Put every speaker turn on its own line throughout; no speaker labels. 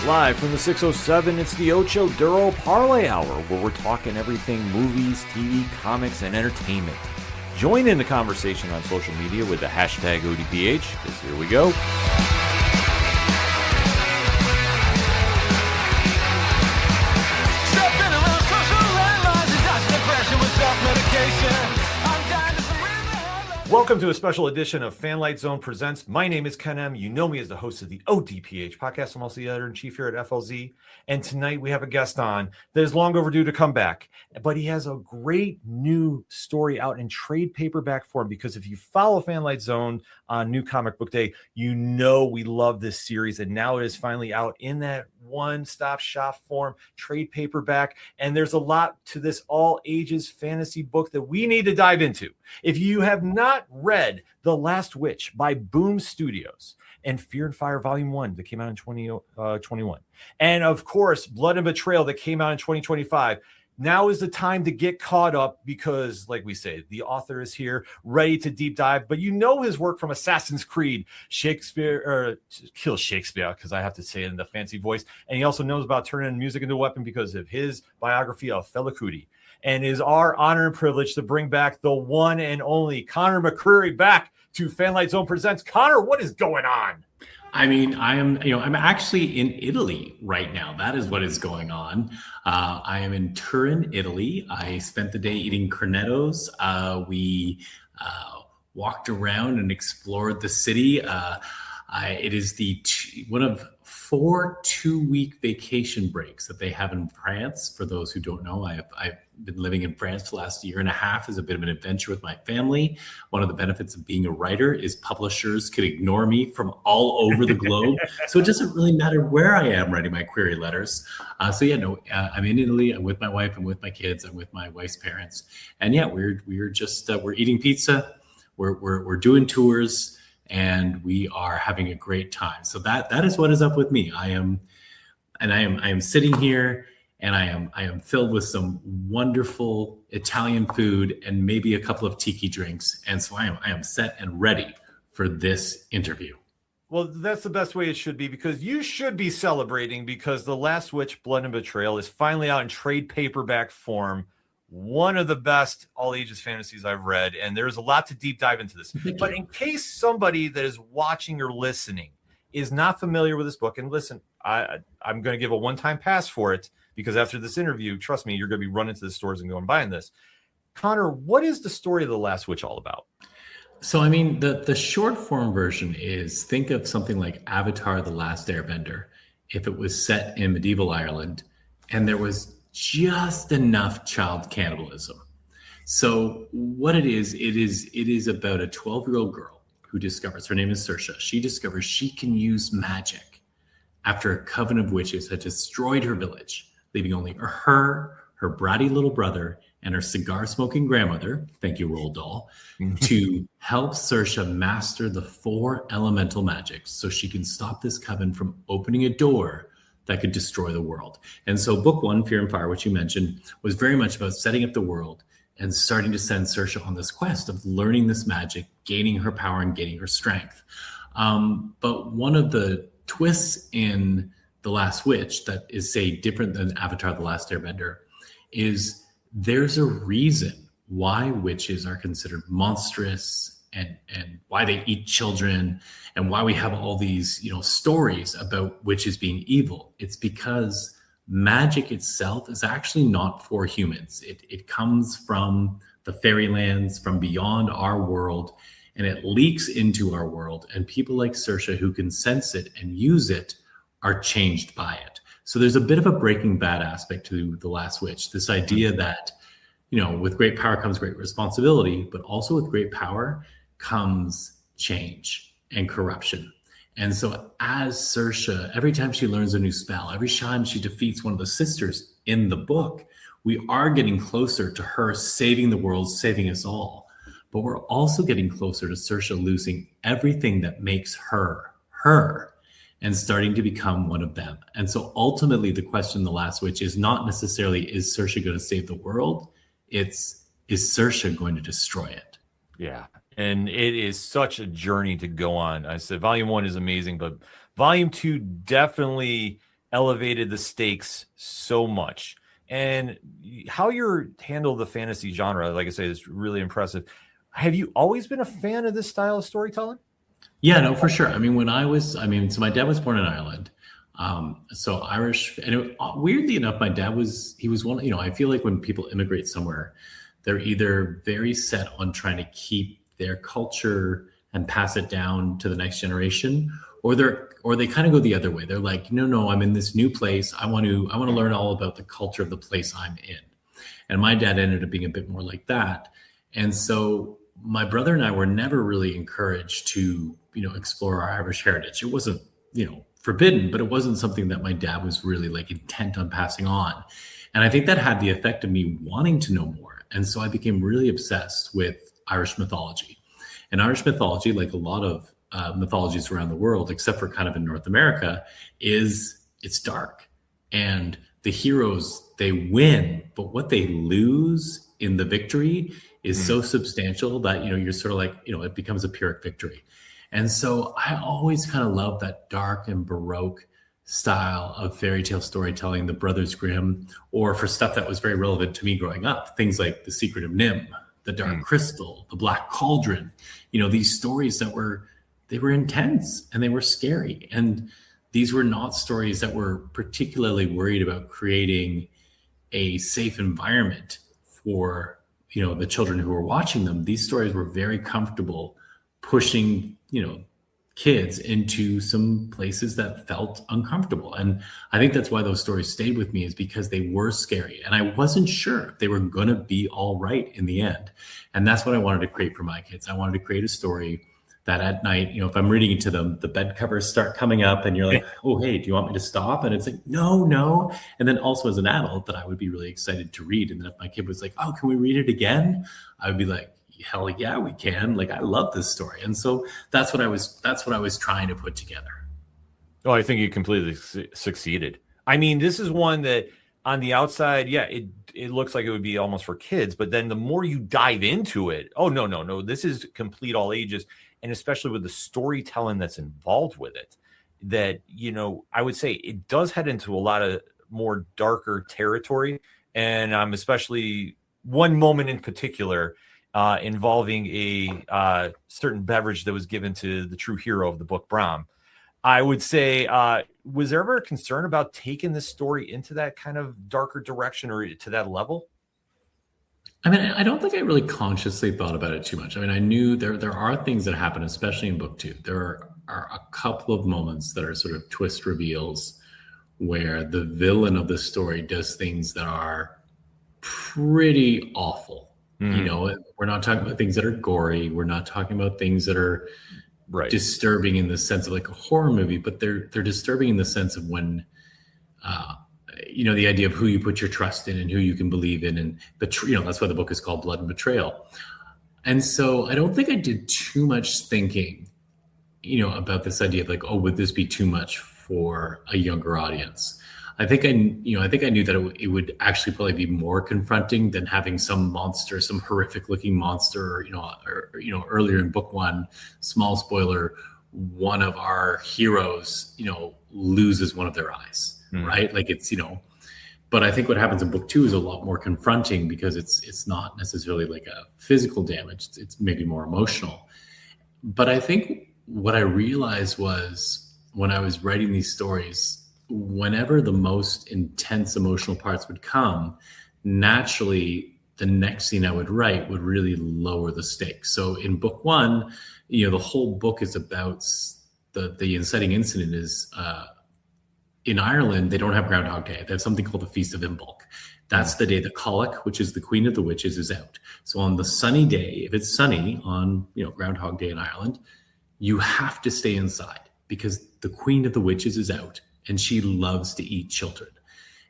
Live from the 607, it's the Ocho Duro Parlay Hour, where we're talking everything movies, TV, comics, and entertainment. Join in the conversation on social media with the hashtag ODPH, because here we go. Welcome to a special edition of Fanlight Zone Presents. My name is Ken M. You know me as the host of the ODPH podcast. I'm also the editor-in-chief here at FLZ. And tonight we have a guest on that is long overdue to come back. But he has a great new story out in trade paperback form, because if you follow Fanlight Zone on New Comic Book Day, you know we love this series. And now it is finally out in that one-stop shop form, trade paperback. And there's a lot to this all-ages fantasy book that we need to dive into. If you have not read The Last Witch by Boom Studios and Fear and Fire Volume 1 that came out in 2021, and of course Blood and Betrayal that came out in 2025, now is the time to get caught up, because like we say, the author is here ready to deep dive. But you know his work from Assassin's Creed, Shakespeare, or Kill Shakespeare, because I have to say it in the fancy voice, and he also knows about turning music into a weapon because of his biography of Fela Kuti. And it is our honor and privilege to bring back the one and only CONOR McCREERY back to Fanlight Zone Presents. CONOR, what is going on?
I'm actually in Italy right now. That is what is going on. I am in Turin, Italy. I spent the day eating cornettos. We walked around and explored the city. It is one of 4 2-week vacation breaks that they have in France. For those who don't know, I've been living in France for the last year and a half as a bit of an adventure with my family. One of the benefits of being a writer is publishers could ignore me from all over the globe. So it doesn't really matter where I am writing my query letters. I'm in Italy. I'm with my wife. I'm with my kids. I'm with my wife's parents. And yeah, we're eating pizza. We're doing tours. And we are having a great time. So that is what is up with me. I am sitting here, and I am filled with some wonderful Italian food and maybe a couple of tiki drinks. And so I am set and ready for this interview.
Well, that's the best way it should be, because you should be celebrating, because The Last Witch, Blood and Betrayal is finally out in trade paperback form. One of the best all-ages fantasies I've read, and there's a lot to deep dive into this. But in case somebody that is watching or listening is not familiar with this book, and listen, I'm going to give a one-time pass for it, because after this interview, trust me, you're going to be running to the stores and going and buying this. CONOR, what is the story of The Last Witch all about?
So, I mean, the short form version is, think of something like Avatar: The Last Airbender, if it was set in medieval Ireland, and there was just enough child cannibalism. So what it is about a 12-year-old girl who discovers, her name is Saoirse, she discovers she can use magic after a coven of witches had destroyed her village, leaving only her bratty little brother, and her cigar-smoking grandmother, thank you, Roald Dahl, to help Saoirse master the 4 elemental magics so she can stop this coven from opening a door that could destroy the world. And so book 1, Fear and Fire, which you mentioned, was very much about setting up the world and starting to send Saoirse on this quest of learning this magic, gaining her power and gaining her strength. But one of the twists in The Last Witch that is, say, different than Avatar: The Last Airbender is there's a reason why witches are considered monstrous, and why they eat children, and why we have all these, stories about witches being evil. It's because magic itself is actually not for humans. It comes from the fairylands, from beyond our world, and it leaks into our world. And people like Saoirse, who can sense it and use it, are changed by it. So there's a bit of a Breaking Bad aspect to The Last Witch. This idea that, with great power comes great responsibility, but also with great power comes change and corruption. And so as Saoirse, every time she learns a new spell, every time she defeats one of the sisters in the book, we are getting closer to her saving the world, saving us all. But we're also getting closer to Saoirse losing everything that makes her, and starting to become one of them. And so ultimately the question in The Last Witch is not necessarily, is Saoirse going to save the world? It's, is Saoirse going to destroy it?
Yeah. And it is such a journey to go on. I said volume 1 is amazing, but volume 2 definitely elevated the stakes so much. And how you handle the fantasy genre, like I say, is really impressive. Have you always been a fan of this style of storytelling?
Yeah, no, for sure. I mean, so my dad was born in Ireland. So Irish, and weirdly enough, he was one, I feel like when people immigrate somewhere, they're either very set on trying to keep their culture and pass it down to the next generation, or they kind of go the other way. They're like, no, I'm in this new place. I want to learn all about the culture of the place I'm in. And my dad ended up being a bit more like that. And so my brother and I were never really encouraged to, explore our Irish heritage. It wasn't, forbidden, but it wasn't something that my dad was really like intent on passing on. And I think that had the effect of me wanting to know more. And so I became really obsessed with Irish mythology. And Irish mythology, like a lot of mythologies around the world, except for kind of in North America, it's dark. And the heroes, they win, but what they lose in the victory is so substantial that, you're sort of like, it becomes a Pyrrhic victory. And so I always kind of loved that dark and Baroque style of fairy tale storytelling, the Brothers Grimm, or for stuff that was very relevant to me growing up, things like The Secret of Nim, The Dark Crystal, The Black Cauldron, these stories that were intense and they were scary. And these were not stories that were particularly worried about creating a safe environment for, the children who were watching them. These stories were very comfortable pushing, kids into some places that felt uncomfortable. And I think that's why those stories stayed with me, is because they were scary. And I wasn't sure if they were going to be all right in the end. And that's what I wanted to create for my kids. I wanted to create a story that at night, if I'm reading it to them, the bed covers start coming up and you're like, oh, hey, do you want me to stop? And it's like, no. And then also as an adult, that I would be really excited to read. And then if my kid was like, oh, can we read it again? I would be like, hell yeah, we can. Like, I love this story. And so that's what I was trying to put together.
Oh, I think you completely succeeded. I mean, this is one that on the outside, yeah, it looks like it would be almost for kids, but then the more you dive into it, oh, no, this is complete all ages. And especially with the storytelling that's involved with it, that, I would say it does head into a lot of more darker territory. And especially one moment in particular involving a certain beverage that was given to the true hero of the book, Brom. I would say, was there ever a concern about taking this story into that kind of darker direction or to that level?
I mean, I don't think I really consciously thought about it too much. I mean, I knew there are things that happen, especially in book 2. There are a couple of moments that are sort of twist reveals where the villain of the story does things that are pretty awful. We're not talking about things that are gory. We're not talking about things that are disturbing in the sense of like a horror movie, but they're disturbing in the sense of when, the idea of who you put your trust in and who you can believe in, and that's why the book is called Blood and Betrayal. And so I don't think I did too much thinking, about this idea of like, oh, would this be too much for a younger audience? I think I knew that it would actually probably be more confronting than having some monster, some horrific looking monster, earlier in book 1, small spoiler, one of our heroes, loses one of their eyes. Right? Like it's, but I think what happens in book 2 is a lot more confronting because it's not necessarily like a physical damage. It's maybe more emotional. But I think what I realized was when I was writing these stories, whenever the most intense emotional parts would come, naturally the next scene I would write would really lower the stakes. So in book 1, the whole book is about the inciting incident is, in Ireland, they don't have Groundhog Day. They have something called the Feast of Imbolc. That's the day the Colic, which is the queen of the witches, is out. So on the sunny day, if it's sunny on Groundhog Day in Ireland, you have to stay inside because the queen of the witches is out and she loves to eat children.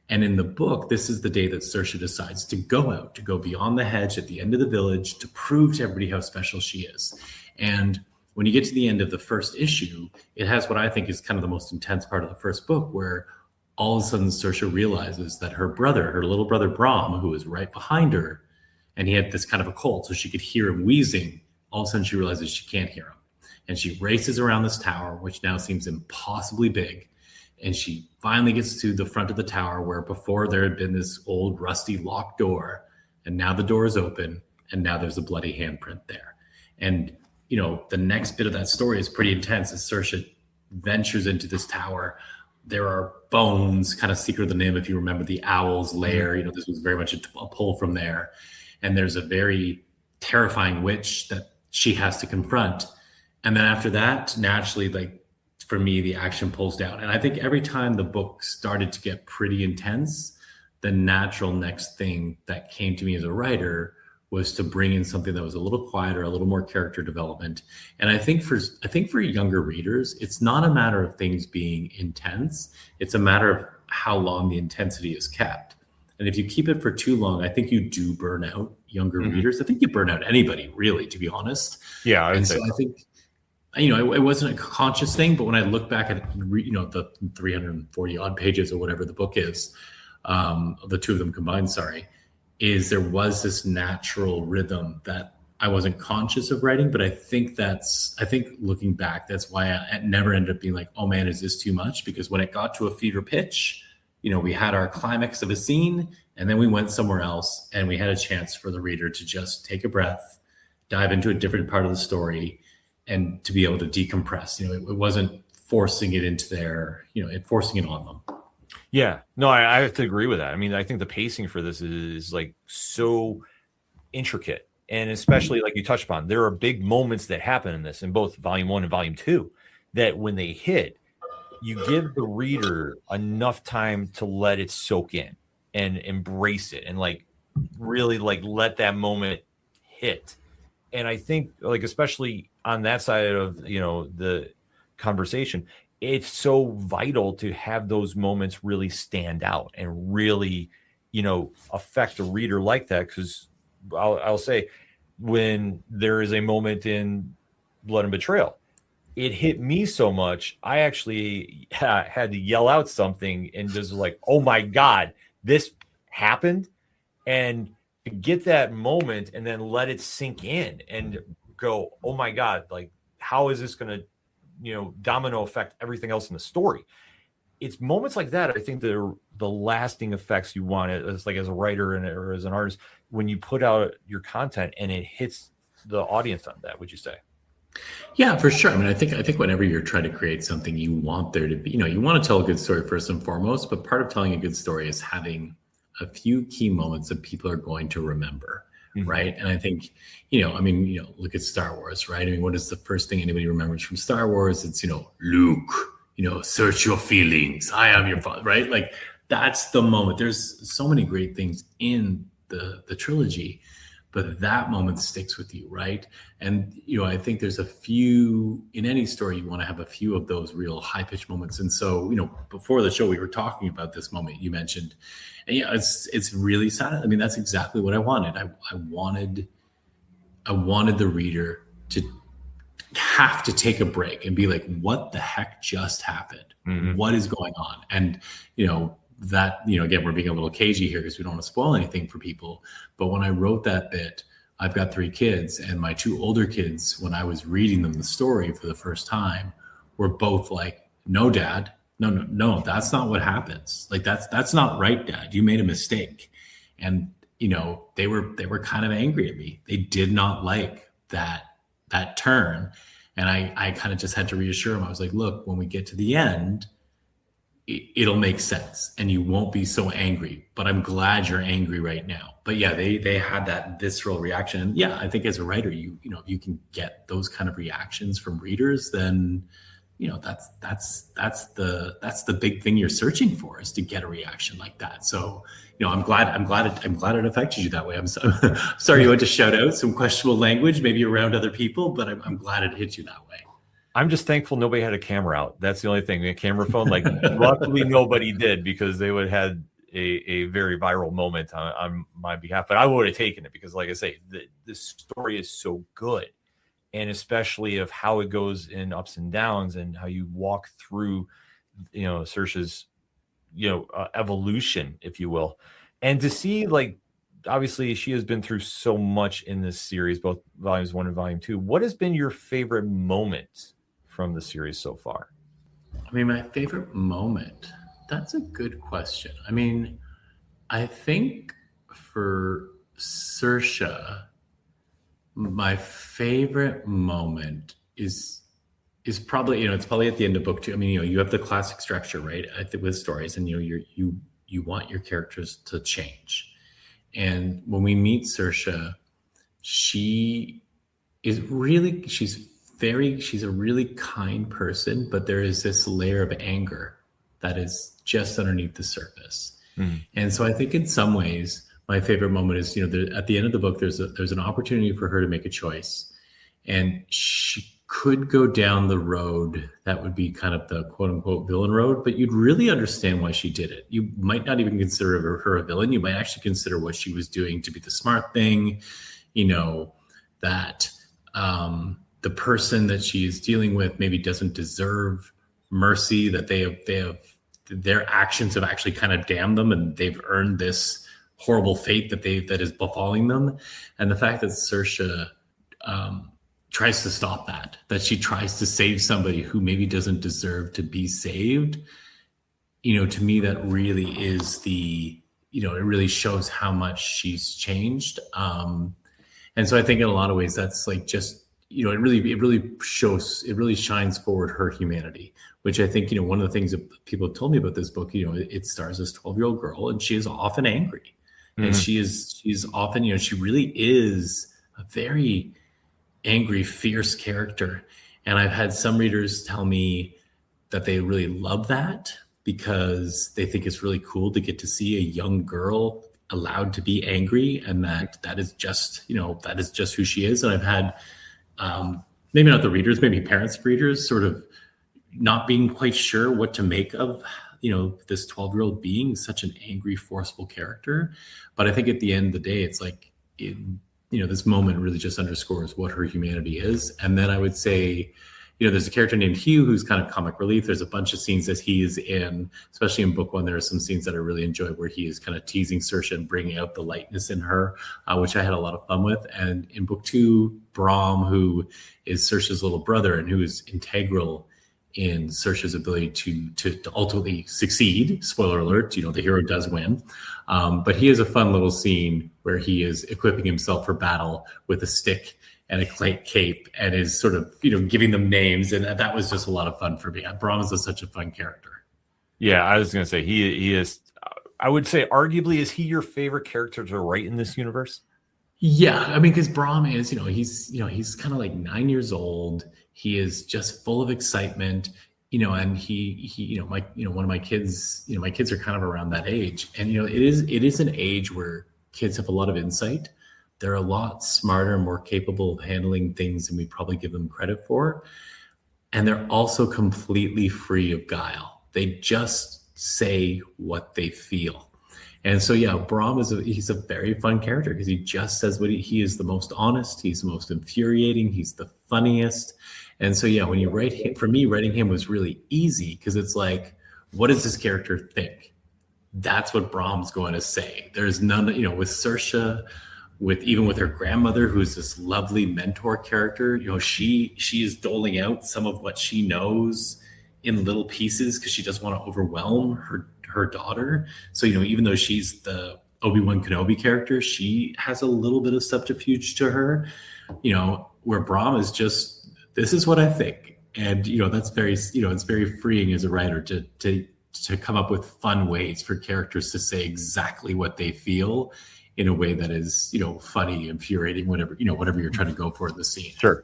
And in the book, this is the day that Saoirse decides to go out, to go beyond the hedge at the end of the village to prove to everybody how special she is. And when you get to the end of the first issue, it has what I think is kind of the most intense part of the first book, where all of a sudden Saoirse realizes that her little brother Brom, who is right behind her, and he had this kind of a cold, so she could hear him wheezing. All of a sudden she realizes she can't hear him. And she races around this tower, which now seems impossibly big. and she finally gets to the front of the tower where before there had been this old rusty locked door, and now the door is open, and now there's a bloody handprint there. And the next bit of that story is pretty intense as Saoirse ventures into this tower. There are bones, kind of Secret of the Nim, if you remember the owl's lair. This was very much a pull from there. And there's a very terrifying witch that she has to confront. And then after that, naturally, like for me, the action pulls down. And I think every time the book started to get pretty intense, the natural next thing that came to me as a writer was to bring in something that was a little quieter, a little more character development. And I think for younger readers, it's not a matter of things being intense. It's a matter of how long the intensity is kept. And if you keep it for too long, I think you do burn out younger readers. I think you burn out anybody, really, to be honest.
Yeah.
And so I think, it wasn't a conscious thing, but when I look back at, the 340 odd pages or whatever the book is, the two of them combined, is there was this natural rhythm that I wasn't conscious of writing, but I think looking back, that's why I never ended up being like, oh man, is this too much? Because when it got to a fever pitch, we had our climax of a scene and then we went somewhere else and we had a chance for the reader to just take a breath, dive into a different part of the story and to be able to decompress. It wasn't forcing it into forcing it on them.
Yeah, no, I have to agree with that. I mean, I think the pacing for this is like so intricate, and especially like you touched upon, there are big moments that happen in this in both volume 1 and volume 2 that when they hit, you give the reader enough time to let it soak in and embrace it and like really like let that moment hit. And I think like, especially on that side of, the conversation, it's so vital to have those moments really stand out and really, affect a reader like that. Because I'll say when there is a moment in Blood and Betrayal, it hit me so much, I actually had to yell out something and just like, oh my God, this happened. And to get that moment and then let it sink in and go, oh my God, like, how is this going to, domino affect everything else in the story? It's moments like that, I think, they're the lasting effects you want as a writer or as an artist when you put out your content and it hits the audience on that, would you say?
Yeah, for sure. I mean, I think whenever you're trying to create something, you want there to be, you want to tell a good story first and foremost, but part of telling a good story is having a few key moments that people are going to remember. Right. And I think, look at Star Wars, right? I mean, what is the first thing anybody remembers from Star Wars? It's, Luke, search your feelings. I am your father, right? Like that's the moment. There's so many great things in the trilogy, but that moment sticks with you, right? And, I think there's a few, in any story, you want to have a few of those real high-pitched moments. And so, before the show, we were talking about this moment you mentioned. And it's really sad. I mean, that's exactly what I wanted. I wanted the reader to have to take a break and be like, what the heck just happened? What is going on? And, that, again, we're being a little cagey here because we don't want to spoil anything for people. But when I wrote that bit, I've got 3 kids, and my 2 older kids, when I was reading them the story for the first time, were both like, no, Dad, no, that's not what happens. Like, that's not right, Dad. You made a mistake. And, they were kind of angry at me. They did not like that turn. And I kind of just had to reassure them. I was like, look, when we get to the end, it'll make sense and you won't be so angry, but I'm glad you're angry right now. But yeah, they had that visceral reaction. And yeah, I think as a writer, you can get those kind of reactions from readers, then, that's the big thing you're searching for, is to get a reaction like that. So, I'm glad it affected you that way. I'm sorry you had to shout out some questionable language, maybe around other people, but I'm glad it hit you that way.
I'm just thankful nobody had a camera out. That's the only thing. A camera phone, like luckily nobody did, because they would have had a very viral moment on my behalf. But I would have taken it because, like I say, the story is so good, and especially of how it goes in ups and downs and how you walk through, Saoirse's, evolution, if you will, and to see, like, obviously she has been through so much in this series, both volumes 1 and volume 2. What has been your favorite moment from the series so far?
I mean, my favorite moment. That's a good question. I mean, I think for Saoirse, my favorite moment is probably, it's probably at the end of book two. I mean, you have the classic structure, right? I think with stories, and you want your characters to change. And when we meet Saoirse, she is really she's a really kind person, but there is this layer of anger that is just underneath the surface. And so I think in some ways, my favorite moment is, at the end of the book, there's an opportunity for her to make a choice, and she could go down the road that would be kind of the quote unquote villain road, but you'd really understand why she did it. You might not even consider her a villain. You might actually consider what she was doing to be the smart thing, that the person that she is dealing with maybe doesn't deserve mercy, that they have their actions have actually kind of damned them, and they've earned this horrible fate that is befalling them. And the fact that Saoirse tries to stop that she tries to save somebody who maybe doesn't deserve to be saved, to me, that really is it really shows how much she's changed. And so I think in a lot of ways, that's like just, it really shines forward her humanity, which I think, one of the things that people have told me about this book, it stars this 12-year-old girl, and she is often angry. And she's often, she really is a very angry, fierce character. And I've had some readers tell me that they really love that because they think it's really cool to get to see a young girl allowed to be angry, and that is just who she is. And I've had maybe not the readers, maybe parents of readers sort of not being quite sure what to make of this 12-year-old being such an angry, forceful character. But I think at the end of the day, it's like this moment really just underscores what her humanity is. And then I would say, there's a character named Hugh who's kind of comic relief. There's a bunch of scenes that he is in, especially in book one. There are some scenes that I really enjoy where he is kind of teasing Saoirse and bringing out the lightness in her, which I had a lot of fun with. And in book two, Brom, who is Saoirse's little brother and who is integral in Saoirse's ability to ultimately succeed. Spoiler alert, the hero does win. But he has a fun little scene where he is equipping himself for battle with a stick and a cape, and is sort of, giving them names. And that was just a lot of fun for me. Brom is such a fun character.
Yeah, I was going to say he is, I would say arguably, is he your favorite character to write in this universe?
Yeah, I mean, because Brom is, he's kind of like 9 years old. He is just full of excitement, and he one of my kids, my kids are kind of around that age, and it is an age where kids have a lot of insight. They're a lot smarter and more capable of handling things than we probably give them credit for, and they're also completely free of guile. They just say what they feel. And so, yeah, Brom he's a very fun character because he just says what he is the most honest. He's the most infuriating. He's the funniest. And so, yeah, when you write him, for me, writing him was really easy because it's like, what does this character think? That's what Brom's going to say. There's none, with Saoirse, even with her grandmother, who's this lovely mentor character, she is doling out some of what she knows in little pieces because she doesn't want to overwhelm her daughter. So, even though she's the Obi-Wan Kenobi character, she has a little bit of subterfuge to her, where Brom is just, this is what I think. And, that's very, it's very freeing as a writer to come up with fun ways for characters to say exactly what they feel in a way that is, funny, infuriating, whatever you're trying to go for in the scene.
Sure.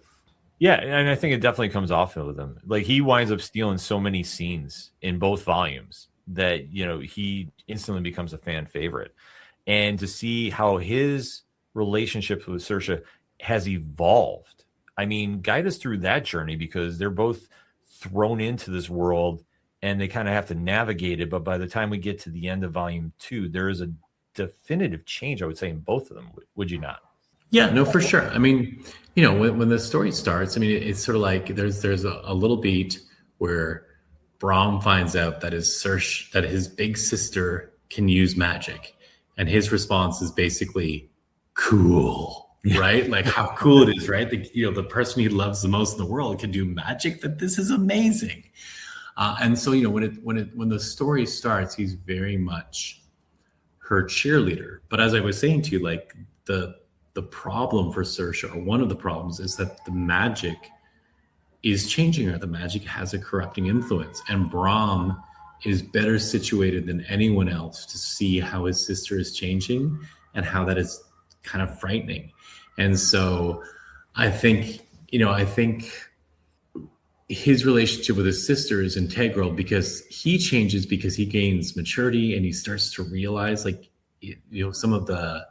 Yeah, and I think it definitely comes off with him. Like, he winds up stealing so many scenes in both volumes that, he instantly becomes a fan favorite. And to see how his relationship with Saoirse has evolved. I mean, guide us through that journey, because they're both thrown into this world and they kind of have to navigate it. But by the time we get to the end of volume 2, there is a definitive change, I would say, in both of them. Would you not?
Yeah, no, for sure. I mean, when the story starts, I mean, it's sort of like there's a little beat where Brom finds out that his big sister can use magic, and his response is basically cool, right? Like how cool it is, right? The person he loves the most in the world can do magic. That this is amazing. And so, when the story starts, he's very much her cheerleader. But as I was saying to you, like the problem for Saoirse, or one of the problems, is that the magic is changing her. The magic has a corrupting influence, and Brahm is better situated than anyone else to see how his sister is changing and how that is kind of frightening. And so I think his relationship with his sister is integral, because he changes because he gains maturity and he starts to realize, like, some of the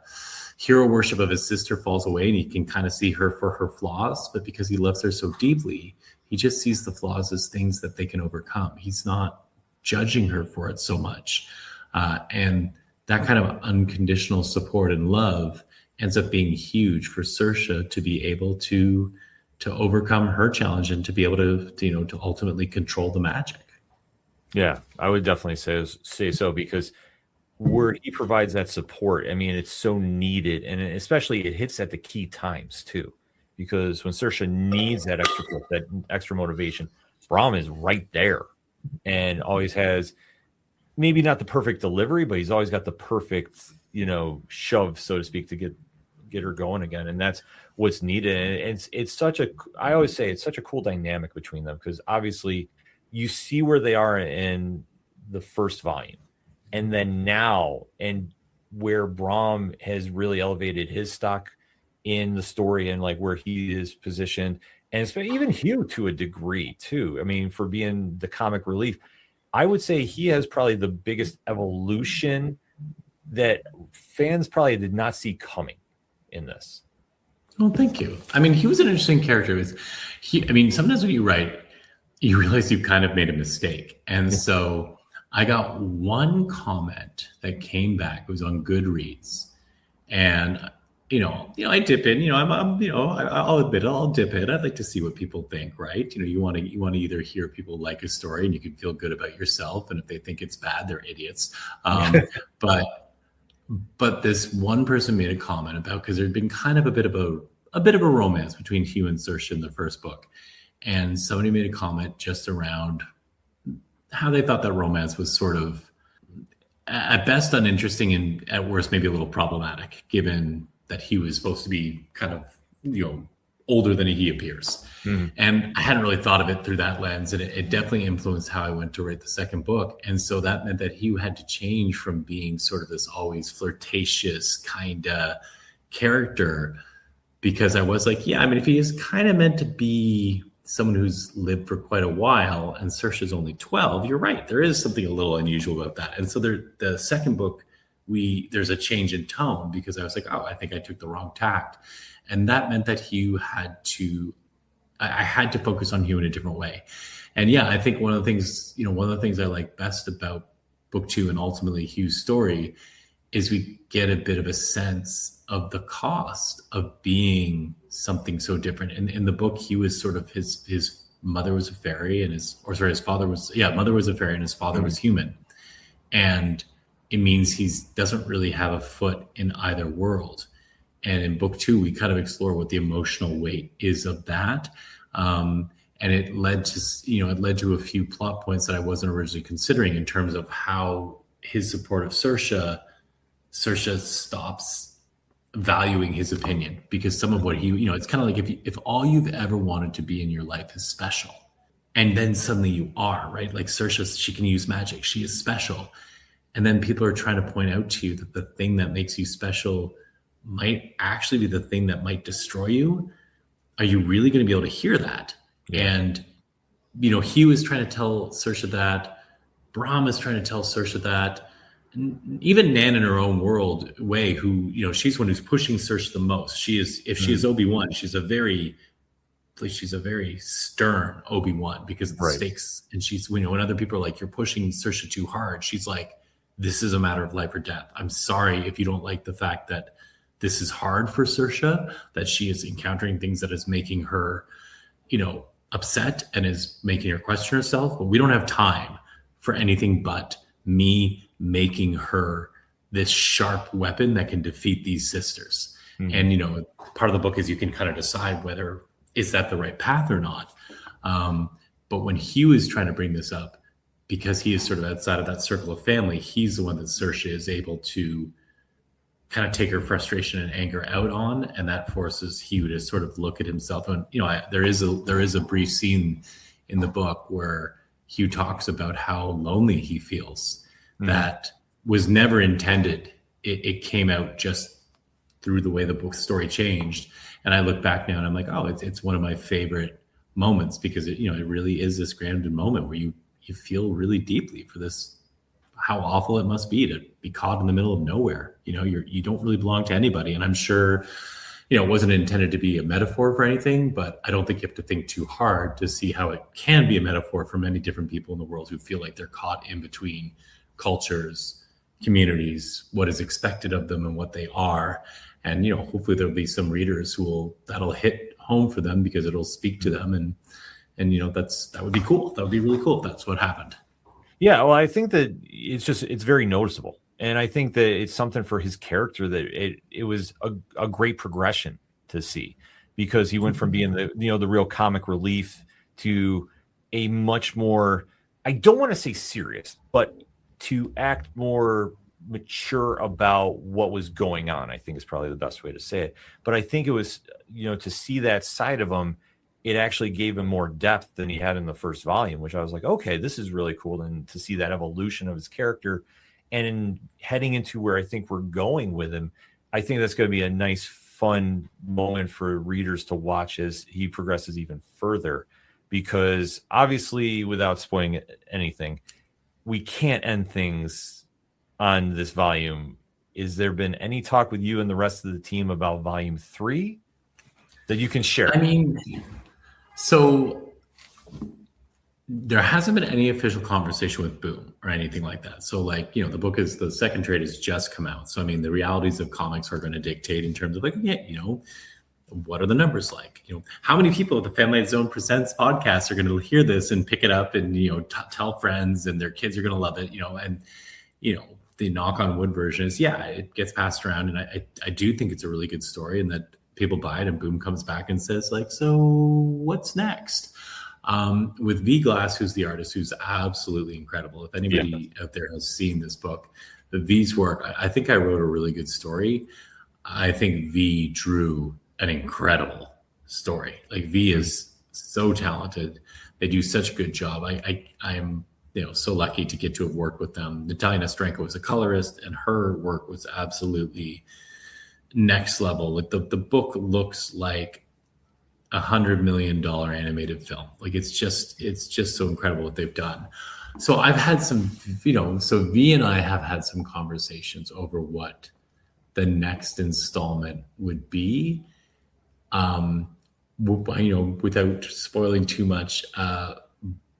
hero worship of his sister falls away, and he can kind of see her for her flaws, but because he loves her so deeply, he just sees the flaws as things that they can overcome. He's not judging her for it so much. And that kind of unconditional support and love ends up being huge for Saoirse to be able to overcome her challenge and to be able to ultimately control the magic.
Yeah, I would definitely say so, because where he provides that support, I mean, it's so needed, and especially it hits at the key times too, because when Saoirse needs that extra motivation, Brahm is right there and always has, maybe not the perfect delivery, but he's always got the perfect, shove, so to speak, to get her going again. And that's what's needed. And I always say it's such a cool dynamic between them, because obviously you see where they are in the first volume, and then now, and where Brahm has really elevated his stock in the story, and like where he is positioned, and even Hugh to a degree too. I mean, for being the comic relief, I would say he has probably the biggest evolution that fans probably did not see coming in this.
Oh, thank you. I mean, he was an interesting character. Sometimes when you write, you realize you've kind of made a mistake. And so I got one comment that came back. It was on Goodreads. And, I dip in, I'll admit it, I'll dip in. I'd like to see what people think, right? You want to either hear people like a story and you can feel good about yourself. And if they think it's bad, they're idiots. But this one person made a comment about, because there'd been kind of a bit of a romance between Hugh and Saoirse in the first book. And somebody made a comment just around how they thought that romance was sort of, at best, uninteresting, and at worst, maybe a little problematic, given that he was supposed to be kind of, older than he appears. Mm-hmm. And I hadn't really thought of it through that lens. And it definitely influenced how I went to write the second book. And so that meant that Hugh had to change from being sort of this always flirtatious kind of character, because I was like, yeah, I mean, if he is kind of meant to be someone who's lived for quite a while and Saoirse's only 12, you're right. There is something a little unusual about that. And so the second book, there's a change in tone, because I was like, oh, I think I took the wrong tact. And that meant that I had to focus on Hugh in a different way. And yeah, I think one of the things I like best about book 2 and ultimately Hugh's story is we get a bit of a sense of the cost of being something so different. In the book, Hugh is sort of his mother was a fairy, and his father was mother was a fairy and his father was human. And it means he doesn't really have a foot in either world. And in book 2, we kind of explore what the emotional weight is of that. And it led to a few plot points that I wasn't originally considering, in terms of how his support of Saoirse stops valuing his opinion, because some of what it's kind of like if all you've ever wanted to be in your life is special, and then suddenly you are, right? Like Saoirse, she can use magic. She is special. And then people are trying to point out to you that the thing that makes you special might actually be the thing that might destroy you. Are you really going to be able to hear that? Yeah. And, Hugh is trying to tell Saoirse that. Brahm is trying to tell Saoirse that. And even Nan, in her own way, who, she's one who's pushing Saoirse the most. She is, if she is Obi-Wan, she's a very stern Obi-Wan, because of the stakes. And she's, when other people are like, you're pushing Saoirse too hard, she's like, this is a matter of life or death. I'm sorry if you don't like the fact that this is hard for Saoirse, that she is encountering things that is making her, upset and is making her question herself. But we don't have time for anything but me making her this sharp weapon that can defeat these sisters. Mm-hmm. And, part of the book is you can kind of decide whether is that the right path or not. But when Hugh is trying to bring this up, because he is sort of outside of that circle of family, he's the one that Saoirse is able to kind of take her frustration and anger out on, and that forces Hugh to sort of look at himself. And there is a brief scene in the book where Hugh talks about how lonely he feels. That was never intended. It came out just through the way the book story changed. And I look back now and I'm like, oh, it's one of my favorite moments, because it really is this grand moment where you feel really deeply for this, how awful it must be to be caught in the middle of nowhere. You don't really belong to anybody. And I'm sure, it wasn't intended to be a metaphor for anything, but I don't think you have to think too hard to see how it can be a metaphor for many different people in the world who feel like they're caught in between cultures, communities, what is expected of them and what they are. And, hopefully there'll be some readers that'll hit home for them, because it'll speak to them. And that would be cool. That would be really cool if that's what happened.
Yeah, well, I think that it's very noticeable. And I think that it's something for his character that it was a great progression to see, because he went from being the real comic relief to a much more, I don't want to say serious, but to act more mature about what was going on, I think is probably the best way to say it. But I think it was, to see that side of him, it actually gave him more depth than he had in the first volume, which I was like, okay, this is really cool. And to see that evolution of his character, and in heading into where I think we're going with him, I think that's going to be a nice, fun moment for readers to watch as he progresses even further. Because obviously, without spoiling anything, we can't end things on this volume. Is there been any talk with you and the rest of the team about volume 3 that you can share?
I mean, so there hasn't been any official conversation with Boom or anything like that. So the second trade has just come out. So, I mean, the realities of comics are going to dictate in terms of what are the numbers like? How many people at the Family Zone Presents podcast are going to hear this and pick it up and, tell friends, and their kids are going to love it, and, the knock on wood version is, it gets passed around. And I do think it's a really good story, and that people buy it, and Boom comes back and says, so what's next? With V Glass, who's the artist, who's absolutely incredible. If anybody out there has seen this book, the V's work, I think I wrote a really good story. I think V drew an incredible story. Like, V is so talented. They do such a good job. I am so lucky to get to have worked with them. Natalia Nesterenko was a colorist, and her work was absolutely next level. Like, the book looks like $100 million animated film. Like, it's just so incredible what they've done. So I've had some, so V and I have had some conversations over what the next installment would be. Without spoiling too much,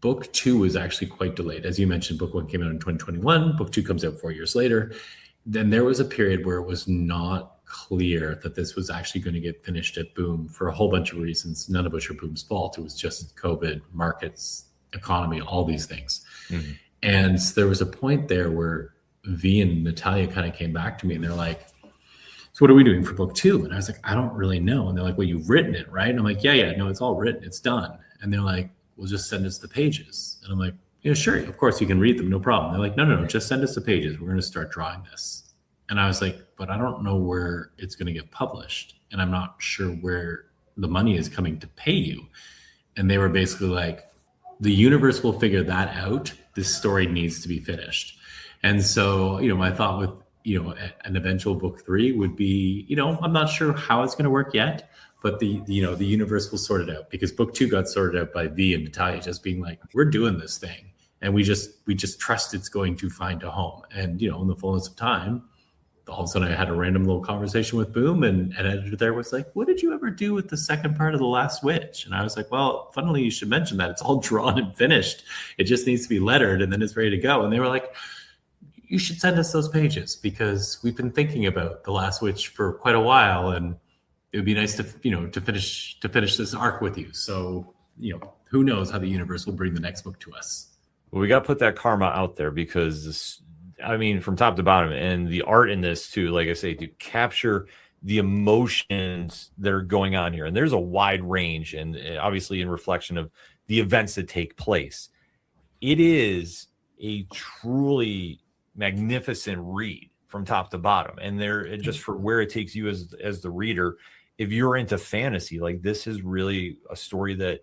book 2 was actually quite delayed. As you mentioned, book 1 came out in 2021. Book 2 comes out 4 years later. Then there was a period where it was not clear that this was actually going to get finished at Boom for a whole bunch of reasons, none of which are Boom's fault. It was just COVID, markets, economy, all these things. Mm-hmm. And so there was a point there where V and Natalia kind of came back to me, and they're like, so what are we doing for book 2? And I was like, I don't really know. And they're like, well, you've written it, right? And I'm like, yeah, no, it's all written. It's done. And they're like, well, just send us the pages. And I'm like, yeah, sure. Of course you can read them. No problem. They're like, no, just send us the pages. We're going to start drawing this. And I was like, but I don't know where it's going to get published. And I'm not sure where the money is coming to pay you. And they were basically like, the universe will figure that out. This story needs to be finished. And so, my thought with, an eventual book 3 would be, I'm not sure how it's going to work yet, but the universe will sort it out, because book 2 got sorted out by V and Natalia just being like, we're doing this thing. And we just trust it's going to find a home. And, in the fullness of time, all of a sudden I had a random little conversation with Boom, and an editor there was like, what did you ever do with the second part of The Last Witch? And I was like, well, funnily, you should mention that. It's all drawn and finished. It just needs to be lettered, and then it's ready to go. And they were like, you should send us those pages, because we've been thinking about The Last Witch for quite a while, and it would be nice to finish this arc with you. So, who knows how the universe will bring the next book to us.
Well, we got to put that karma out there, because from top to bottom, and the art in this too, like I say, to capture the emotions that are going on here. And there's a wide range, and obviously in reflection of the events that take place. It is a truly magnificent read from top to bottom, and there just for where it takes you as the reader. If you're into fantasy, like this is really a story that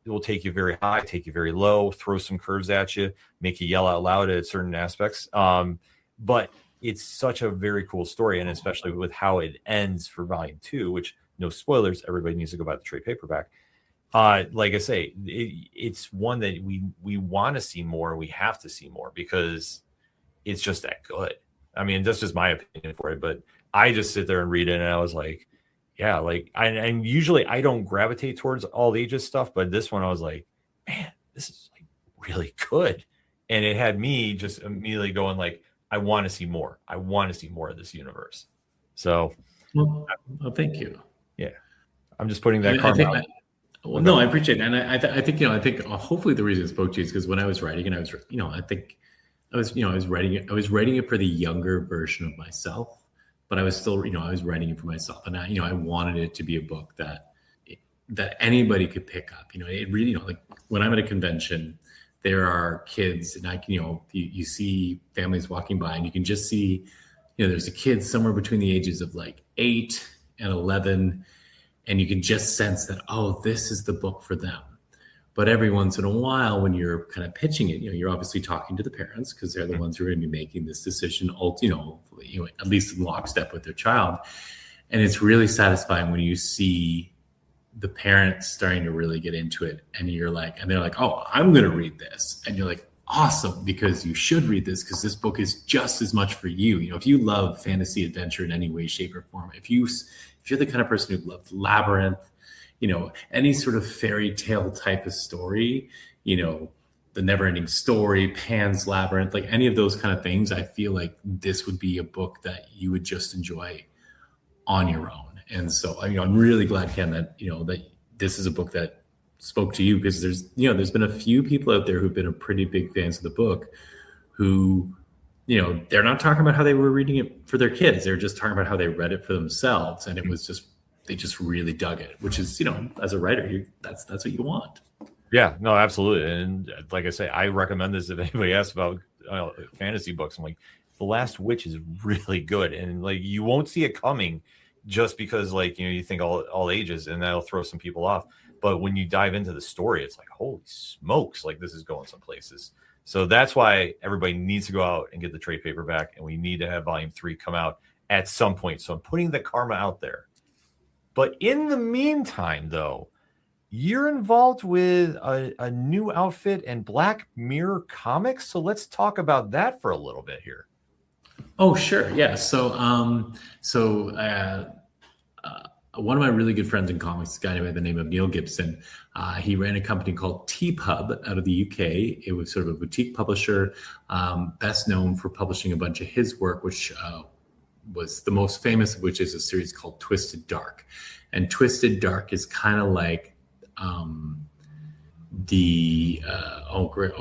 will take you very high, take you very low, throw some curves at you, make you yell out loud at certain aspects. But it's such a very cool story, and especially with how it ends for volume 2, which no spoilers, everybody needs to go buy the trade paperback. Like I say, it's one that we want to see more. We have to see more because it's just that good. I mean, that's just my opinion for it, but I just sit there and read it, and I was like, yeah, like, and usually I don't gravitate towards all ages stuff, but this one I was like, man, this is like really good. And it had me just immediately going like, I want to see more. I want to see more of this universe. So,
well, thank you.
Yeah, I'm just putting that card out.
Well, no, I appreciate it, and I think I think hopefully the reason it spoke to you is because when I was writing, and I was writing it for the younger version of myself, but I was still I was writing it for myself, and I wanted it to be a book that anybody could pick up. It really like when I'm at a convention, there are kids, and I can you see families walking by, and you can just see there's a kid somewhere between the ages of like 8 and 11. And you can just sense that, oh, this is the book for them. But every once in a while, when you're kind of pitching it, you're obviously talking to the parents because they're the ones who are going to be making this decision, at least in lockstep with their child. And it's really satisfying when you see the parents starting to really get into it, and they're like, oh, I'm going to read this. And you're like, awesome, because you should read this because this book is just as much for you. If you love fantasy adventure in any way, shape, or form, if you're the kind of person who loved Labyrinth, any sort of fairy tale type of story, The Neverending Story, Pan's Labyrinth, like any of those kind of things, I feel like this would be a book that you would just enjoy on your own. And so, I'm really glad, Ken, that, that this is a book that spoke to you, because there's been a few people out there who've been pretty big fans of the book who, they're not talking about how they were reading it for their kids. They're just talking about how they read it for themselves. And it was they just really dug it, which is, as a writer, that's what you want.
Yeah, no, absolutely. And like I say, I recommend this if anybody asks about fantasy books. I'm like, The Last Witch is really good. And like, you won't see it coming just because like, you think all ages, and that'll throw some people off. But when you dive into the story, it's like, holy smokes, like this is going some places. So that's why everybody needs to go out and get the trade paperback, and we need to have volume 3 come out at some point. So I'm putting the karma out there. But in the meantime, though, you're involved with a new outfit and Black Mirror Comics. So let's talk about that for a little bit here.
Oh, sure. Yeah. So, one of my really good friends in comics, a guy by the name of Neil Gibson, he ran a company called TPub out of the UK. It was sort of a boutique publisher, best known for publishing a bunch of his work, which was the most famous of which is a series called Twisted Dark. And Twisted Dark is kind of like oh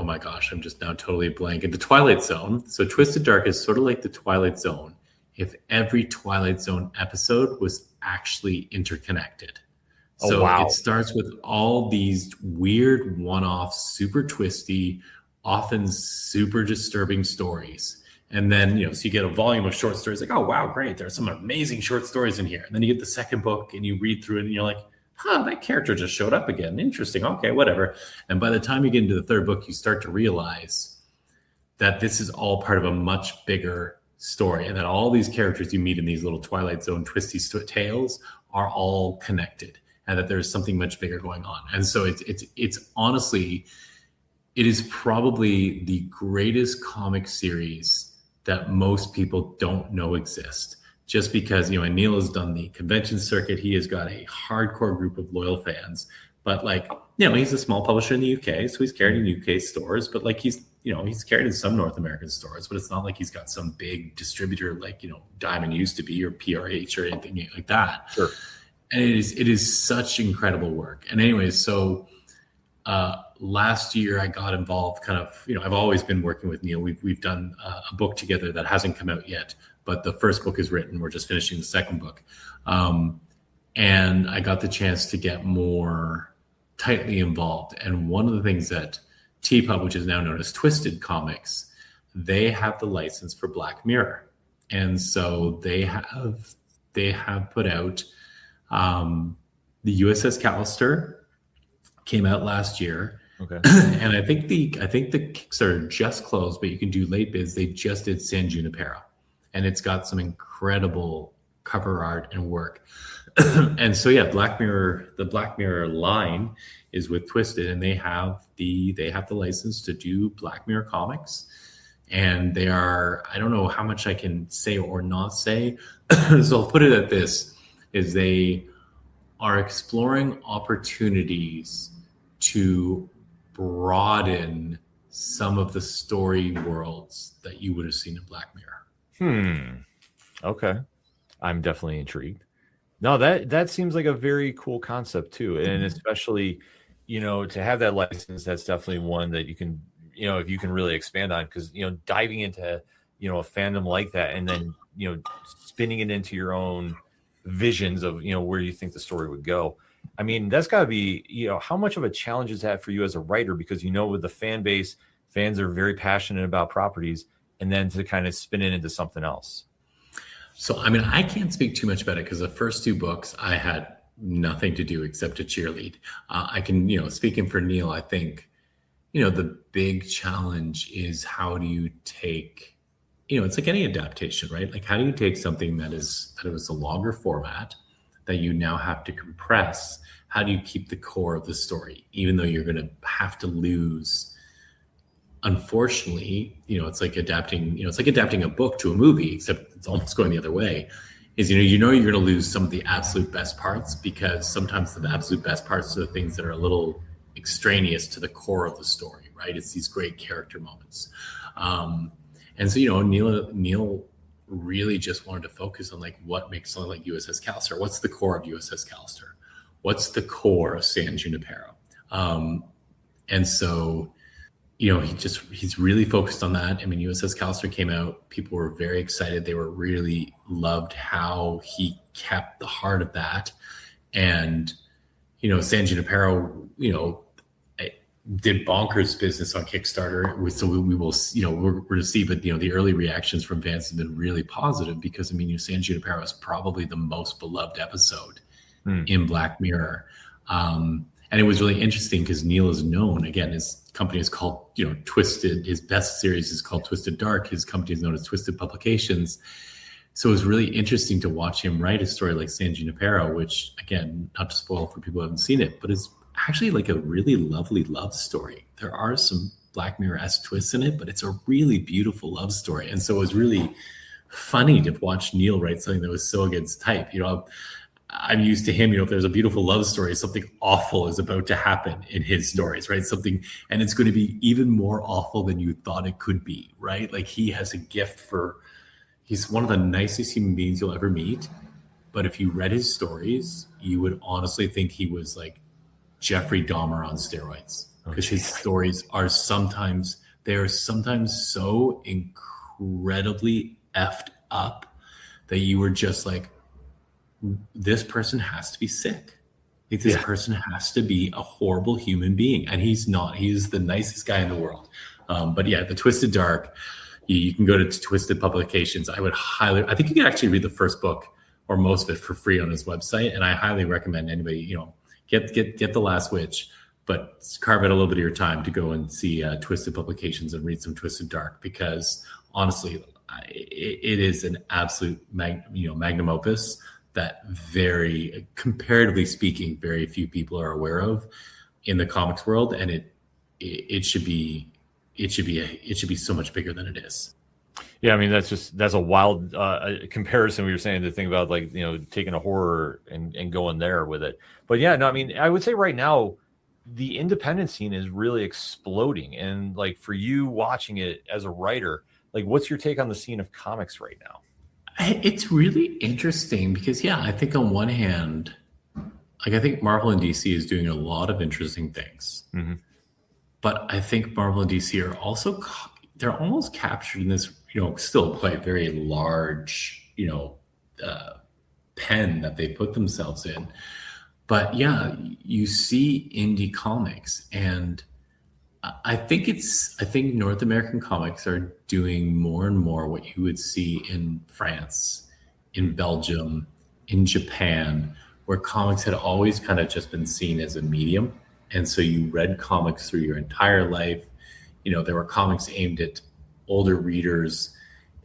my gosh, I'm just now totally blanking. The Twilight Zone. So Twisted Dark is sort of like the Twilight Zone if every Twilight Zone episode was actually interconnected. So It starts with all these weird one-off, super twisty, often super disturbing stories. And then, so you get a volume of short stories like, oh, wow, great. There's some amazing short stories in here. And then you get the second book and you read through it and you're like, that character just showed up again. Interesting. Okay, whatever. And by the time you get into the third book, you start to realize that this is all part of a much bigger story, and that all these characters you meet in these little Twilight Zone twisty tales are all connected, and that there's something much bigger going on. And so it's honestly, it is probably the greatest comic series that most people don't know exist, just because, and Neil has done the convention circuit. He has got a hardcore group of loyal fans, but like, he's a small publisher in the UK, so he's carried in UK stores, but like he's carried in some North American stores, but it's not like he's got some big distributor like, Diamond used to be, or PRH or anything like that. Sure. And it is such incredible work. And anyways, so last year I got involved kind of, I've always been working with Neil. We've done a book together that hasn't come out yet, but the first book is written. We're just finishing the second book. And I got the chance to get more tightly involved. And one of the things that TPUB, which is now known as Twisted Comics, they have the license for Black Mirror. And so they have put out the USS Callister came out last year.
Okay.
And I think the Kickstarter just closed, but you can do late bids. They just did San Junipero, and it's got some incredible cover art and work. And so the Black Mirror line is with Twisted, and they have the license to do Black Mirror comics. And they are, I don't know how much I can say or not say. So I'll put it at this, is they are exploring opportunities to broaden some of the story worlds that you would have seen in Black Mirror.
Okay. I'm definitely intrigued. No, that seems like a very cool concept too. And especially, to have that license, that's definitely one that you can, if you can really expand on, because, diving into, a fandom like that and then, spinning it into your own visions of, where you think the story would go. I mean, that's got to be, how much of a challenge is that for you as a writer? Because, with the fan base, fans are very passionate about properties, and then to kind of spin it into something else.
So, I mean, I can't speak too much about it because the first two books I had nothing to do except to cheerlead. I can, speaking for Neil, I think, the big challenge is how do you take, it's like any adaptation, right? Like, how do you take something that is a longer format that you now have to compress? How do you keep the core of the story, even though you're going to have to lose? Unfortunately, it's like adapting a book to a movie, except it's almost going the other way. Is you're going to lose some of the absolute best parts, because sometimes the absolute best parts are the things that are a little extraneous to the core of the story, right? It's these great character moments. And so, Neil really just wanted to focus on like what makes something like USS Callister. What's the core of USS Callister? What's the core of San Junipero? And so, he's really focused on that. I mean, USS Callister came out, people were very excited. They were really loved how he kept the heart of that. And, San Junipero, did bonkers business on Kickstarter. So we will, we're going to see, but the early reactions from fans have been really positive, because San Junipero is probably the most beloved episode in Black Mirror. And it was really interesting because Neil is known, again, his company is called, Twisted. His best series is called Twisted Dark. His company is known as Twisted Publications. So it was really interesting to watch him write a story like San Junipero, which, again, not to spoil for people who haven't seen it, but it's actually like a really lovely love story. There are some Black Mirror-esque twists in it, but it's a really beautiful love story. And so it was really funny to watch Neil write something that was so against type. I'm used to him, if there's a beautiful love story, something awful is about to happen in his stories, right? And it's going to be even more awful than you thought it could be, right? Like, he has a gift he's one of the nicest human beings you'll ever meet. But if you read his stories, you would honestly think he was like Jeffrey Dahmer on steroids, because his stories are sometimes so incredibly effed up that you were just like, this person has to be sick. Like, this person has to be a horrible human being. And he's not. He's the nicest guy in the world. But yeah, the Twisted Dark, you can go to Twisted Publications. I think you can actually read the first book or most of it for free on his website. And I highly recommend anybody, get The Last Witch, but carve out a little bit of your time to go and see Twisted Publications and read some Twisted Dark, because honestly, it is an absolute magnum opus that comparatively speaking, very few people are aware of in the comics world. And it should be so much bigger than it is.
Yeah, I mean, that's a wild comparison we were saying, to think about, like, taking a horror and going there with it. But yeah, no, I mean, I would say right now the independent scene is really exploding. And like, for you watching it as a writer, like, what's your take on the scene of comics right now?
It's really interesting because, I think on one hand, like, I think Marvel and DC is doing a lot of interesting things. Mm-hmm. But I think Marvel and DC are also, they're almost captured in this, still quite very large, pen that they put themselves in. But yeah, you see indie comics, and I think North American comics are doing more and more what you would see in France, in Belgium, in Japan, where comics had always kind of just been seen as a medium. And so you read comics through your entire life. There were comics aimed at older readers.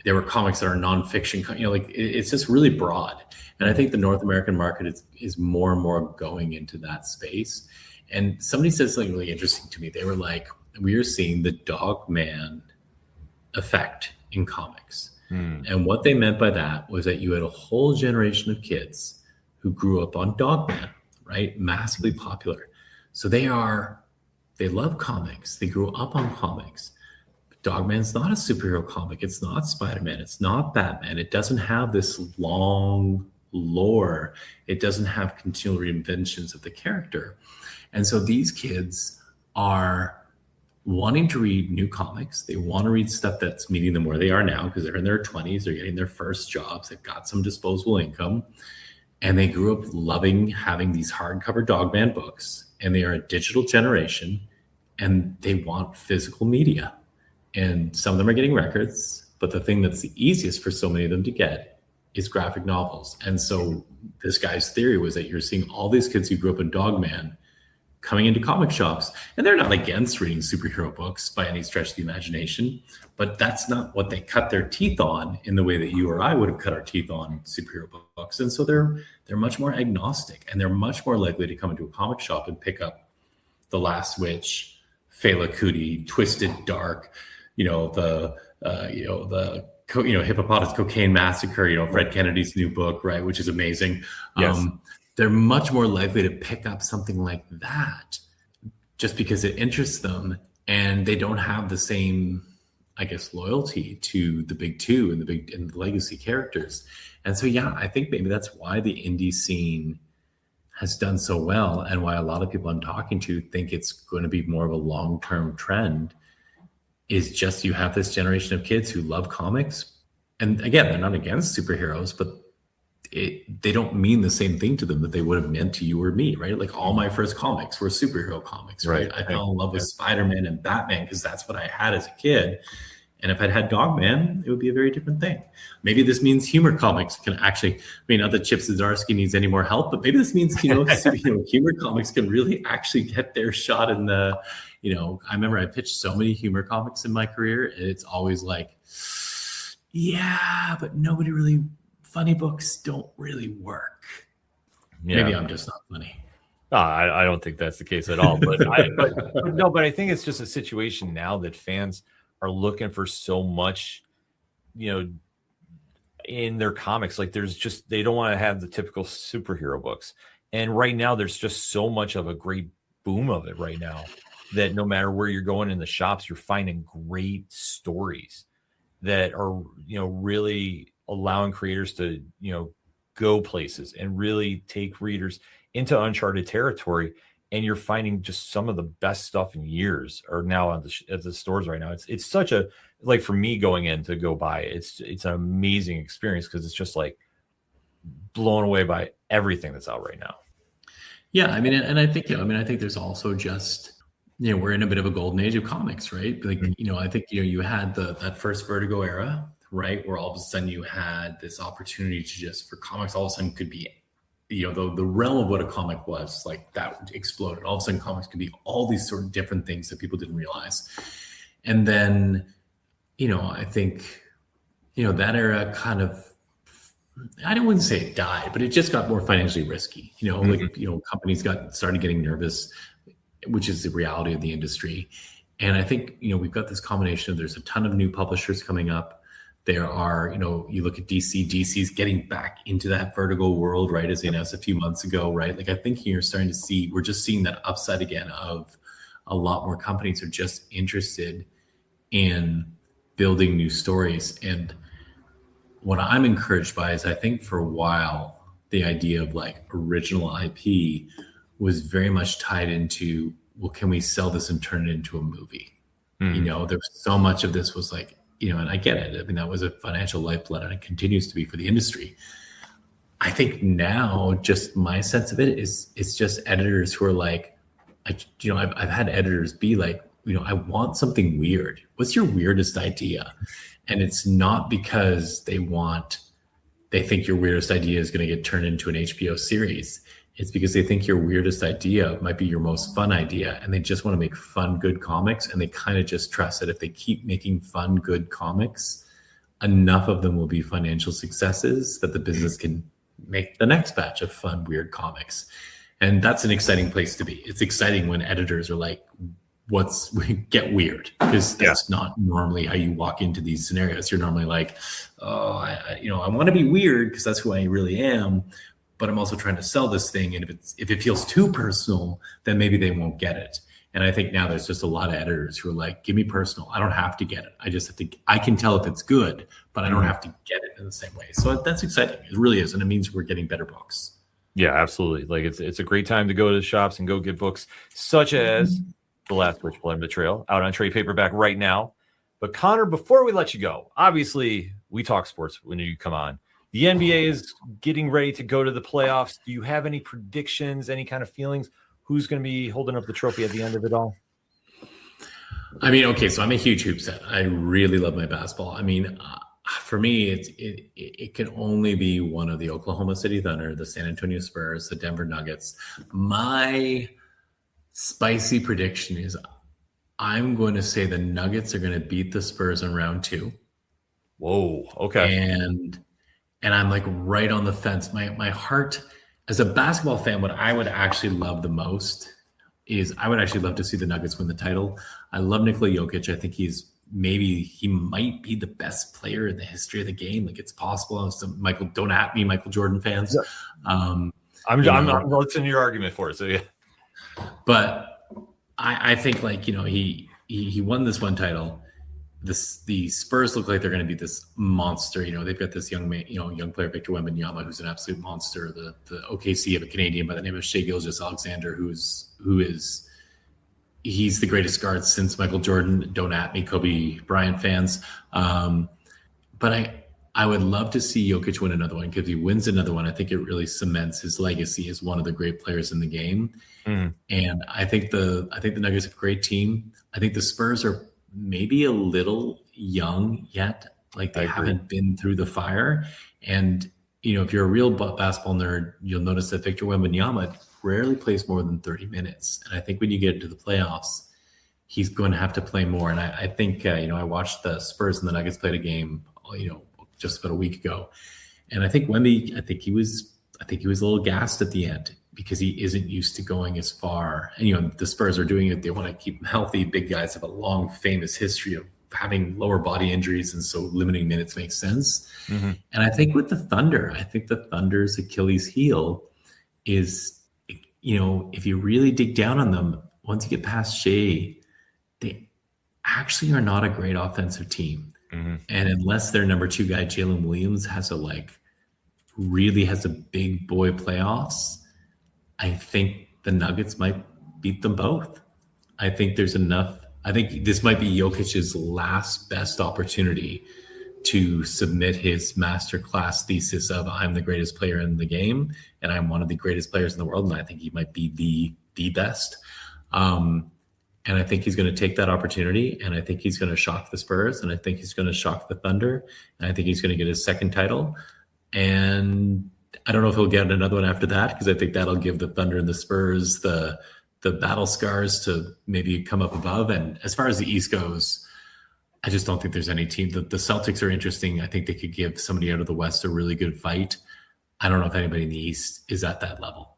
There were comics that are nonfiction, it's just really broad. And I think the North American market is more and more going into that space. And somebody said something really interesting to me. They were like, we are seeing the dog man effect in comics. And what they meant by that was that you had a whole generation of kids who grew up on Dogman, right? Massively popular. So they love comics. They grew up on comics. But Dogman's not a superhero comic. It's not Spider-Man. It's not Batman. It doesn't have this long lore. It doesn't have continual reinventions of the character. And so these kids are wanting to read new comics. They want to read stuff that's meeting them where they are now because they're in their 20s. They're getting their first jobs. They've got some disposable income. And they grew up loving having these hardcover Dogman books. And they are a digital generation. And they want physical media. And some of them are getting records. But the thing that's the easiest for so many of them to get is graphic novels. And so this guy's theory was that you're seeing all these kids who grew up in Dogman coming into comic shops, and they're not against reading superhero books by any stretch of the imagination, but that's not what they cut their teeth on in the way that you or I would have cut our teeth on superhero books. And so they're much more agnostic, and they're much more likely to come into a comic shop and pick up The Last Witch, Fela Kuti, Twisted Dark, Hippopotamus Cocaine Massacre, Fred Kennedy's new book, right, which is amazing.
Yes.
They're much more likely to pick up something like that just because it interests them, and they don't have the same, I guess, loyalty to the big two and the legacy characters. And so, yeah, I think maybe that's why the indie scene has done so well, and why a lot of people I'm talking to think it's going to be more of a long-term trend, is just you have this generation of kids who love comics. And again, they're not against superheroes, but they don't mean the same thing to them that they would have meant to you or me, right? Like all my first comics were superhero comics, right? I fell in love with Spider-Man and Batman because that's what I had as a kid. And if I'd had Dogman, it would be a very different thing. Maybe this means humor comics can actually, not that Chip Zdarsky needs any more help, but maybe this means, humor comics can really actually get their shot in the, I remember I pitched so many humor comics in my career, and it's always like, yeah, but funny books don't really work. Yeah. Maybe I'm just not funny.
I don't think that's the case at all. But I think it's just a situation now that fans are looking for so much, in their comics. Like they don't want to have the typical superhero books. And right now there's just so much of a great boom of it right now that no matter where you're going in the shops, you're finding great stories that are, really allowing creators to, go places and really take readers into uncharted territory. And you're finding just some of the best stuff in years are now at the stores right now. It's such a, like, for me going in to go buy it, it's an amazing experience because it's just like blown away by everything that's out right now.
Yeah. And I think, I think there's also just, we're in a bit of a golden age of comics, right? Like, I think, you had that first Vertigo era, right? Where all of a sudden you had this opportunity to just, for comics, all of a sudden could be, the realm of what a comic was, like that exploded. All of a sudden comics could be all these sort of different things that people didn't realize. And then, I think, that era kind of, I don't want to say it died, but it just got more financially risky. Companies started getting nervous, which is the reality of the industry. And I think, we've got this combination of, there's a ton of new publishers coming up. There are, you look at DC's getting back into that Vertigo world, right? As they announced a few months ago, right? Like, I think you're starting to see, we're just seeing that upside again of a lot more companies are just interested in building new stories. And what I'm encouraged by is, I think for a while, the idea of like original IP was very much tied into, well, can we sell this and turn it into a movie? There was so much of this was like, and I get it. That was a financial lifeblood, and it continues to be for the industry. I think now just my sense of it is it's just editors who are like, I've had editors be like, I want something weird. What's your weirdest idea? And it's not because they think your weirdest idea is going to get turned into an HBO series. It's because they think your weirdest idea might be your most fun idea, and they just want to make fun, good comics. And they kind of just trust that if they keep making fun, good comics, enough of them will be financial successes that the business can make the next batch of fun, weird comics. And that's an exciting place to be. It's exciting when editors are like, get weird, because that's not normally how you walk into these scenarios. You're normally like, oh, I want to be weird because that's who I really am, but I'm also trying to sell this thing. And if it feels too personal, then maybe they won't get it. And I think now there's just a lot of editors who are like, give me personal. I don't have to get it. I just have to, I can tell if it's good, but I don't have to get it in the same way. So that's exciting. It really is. And it means we're getting better books.
Yeah, absolutely. Like it's a great time to go to the shops and go get books such as The Last Witch Blood Betrayal, out on trade paperback right now. But Conor, before we let you go, obviously we talk sports when you come on. The NBA is getting ready to go to the playoffs. Do you have any predictions, any kind of feelings? Who's going to be holding up the trophy at the end of it all?
I mean, okay, so I'm a huge hoops head. I really love my basketball. I mean, for me, it can only be one of the Oklahoma City Thunder, the San Antonio Spurs, the Denver Nuggets. My spicy prediction is I'm going to say the Nuggets are going to beat the Spurs in round 2.
Whoa, okay.
And I'm like right on the fence. My heart, as a basketball fan, what I would actually love the most is I would actually love to see the Nuggets win the title. I love Nikola Jokic. I think he might be the best player in the history of the game. Like, it's possible. So don't at me, Michael Jordan fans.
Yeah. I'm listening to your argument for it. So yeah.
But I think, like, he won this one title. The Spurs look like they're going to be this monster. They've got this young player, Victor Wembanyama, who's an absolute monster. The OKC have a Canadian by the name of Shai Gilgeous-Alexander, he's the greatest guard since Michael Jordan. Don't at me, Kobe Bryant fans. But I would love to see Jokic win another one, because if he wins another one, I think it really cements his legacy as one of the great players in the game. And I think the Nuggets are a great team. I think the Spurs are maybe a little young yet. Like, they haven't been through the fire. And, if you're a real basketball nerd, you'll notice that Victor Wembanyama rarely plays more than 30 minutes. And I think when you get into the playoffs, he's going to have to play more. And I think, I watched the Spurs and the Nuggets played a game, just about a week ago. And I think Wemby, I think he was a little gassed at the end, because he isn't used to going as far. And, the Spurs are doing it. They want to keep him healthy. Big guys have a long, famous history of having lower body injuries. And so limiting minutes makes sense. And I think with the Thunder, the Thunder's Achilles heel is, if you really dig down on them, once you get past Shea, they actually are not a great offensive team. And unless their number 2 guy, Jalen Williams, really has a big boy playoffs, I think the Nuggets might beat them both. I think there's enough. I think this might be Jokic's last best opportunity to submit his masterclass thesis of, I'm the greatest player in the game and I'm one of the greatest players in the world. And I think he might be the best. And I think he's going to take that opportunity, and I think he's going to shock the Spurs, and I think he's going to shock the Thunder, and I think he's going to get his second title. And I don't know if he'll get another one after that, because I think that'll give the Thunder and the Spurs the battle scars to maybe come up above. And as far as the East goes, I just don't think there's any team. The Celtics are interesting. I think they could give somebody out of the West a really good fight. I don't know if anybody in the East is at that level.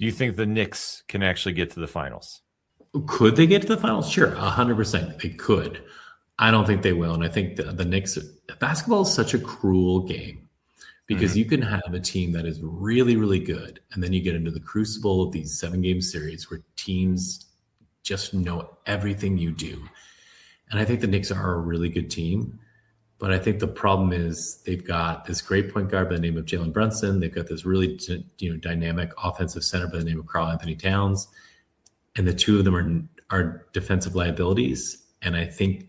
Do you think the Knicks can actually get to the finals?
Could they get to the finals? Sure, 100% they could. I don't think they will. And I think the Knicks, basketball is such a cruel game, because you can have a team that is really, really good, and then you get into the crucible of these 7-game series where teams just know everything you do. And I think the Knicks are a really good team, but I think the problem is they've got this great point guard by the name of Jalen Brunson. They've got this really dynamic offensive center by the name of Karl Anthony Towns, and the two of them are defensive liabilities. And I think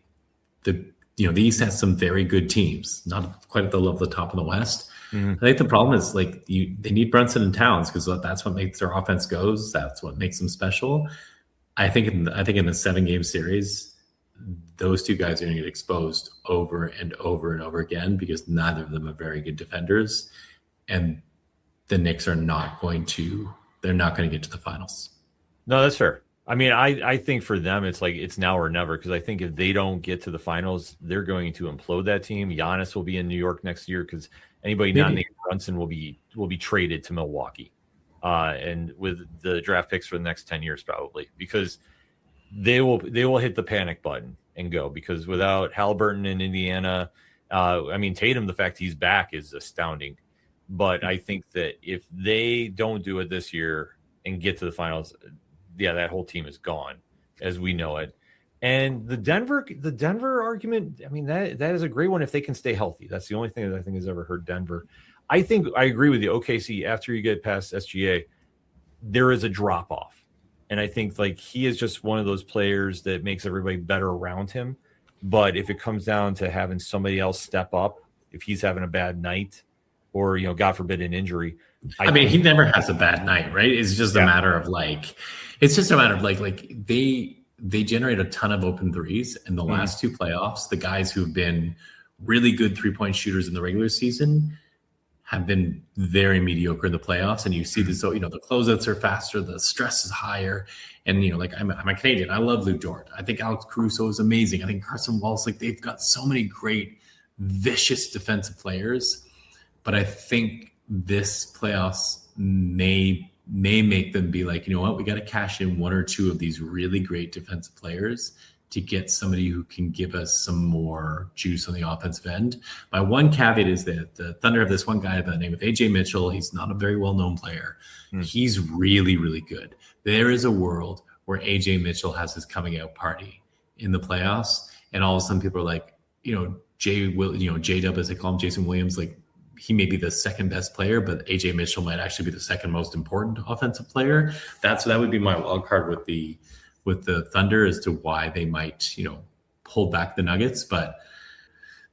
the East has some very good teams, not quite at the level of the top of the West.
Mm-hmm.
I think the problem is like they need Brunson and Towns because that's what makes their offense goes. That's what makes them special. I think in the 7-game series, those two guys are going to get exposed over and over and over again because neither of them are very good defenders, and the Knicks are not going to. They're not going to get to the finals.
No, that's fair. I mean, I think for them, it's like it's now or never because I think if they don't get to the finals, they're going to implode that team. Giannis will be in New York next year because anybody not named Brunson will be traded to Milwaukee, and with the draft picks for the next 10 years probably because they will hit the panic button and go because without Halliburton in Indiana, I mean Tatum, the fact he's back is astounding, but I think that if they don't do it this year and get to the finals, yeah, that whole team is gone as we know it. And the Denver argument, I mean, that is a great one if they can stay healthy. That's the only thing that I think has ever hurt Denver. I think I agree with you. OKC, after you get past SGA, there is a drop off. And I think like he is just one of those players that makes everybody better around him. But if it comes down to having somebody else step up, if he's having a bad night or, God forbid, an injury.
I mean, he never has a bad night, right? It's just a matter of like they generate a ton of open threes in the last two playoffs. The guys who've been really good 3-point shooters in the regular season have been very mediocre in the playoffs. And you see this, the closeouts are faster, the stress is higher. And, like I'm a Canadian. I love Lou Dort. I think Alex Caruso is amazing. I think Carson Walls, like they've got so many great, vicious defensive players. But I think this playoffs may make them be like, you know what, we got to cash in one or two of these really great defensive players to get somebody who can give us some more juice on the offensive end. My one caveat is that the Thunder have this one guy by the name of AJ Mitchell. He's not a very well-known player. He's really, really good. There is a world where AJ Mitchell has his coming out party in the playoffs, and all of a sudden people are like, J-Dub, as they call him, Jason Williams, like he may be the second best player, but AJ Mitchell might actually be the second most important offensive player. That would be my wild card with the Thunder as to why they might, pull back the Nuggets. But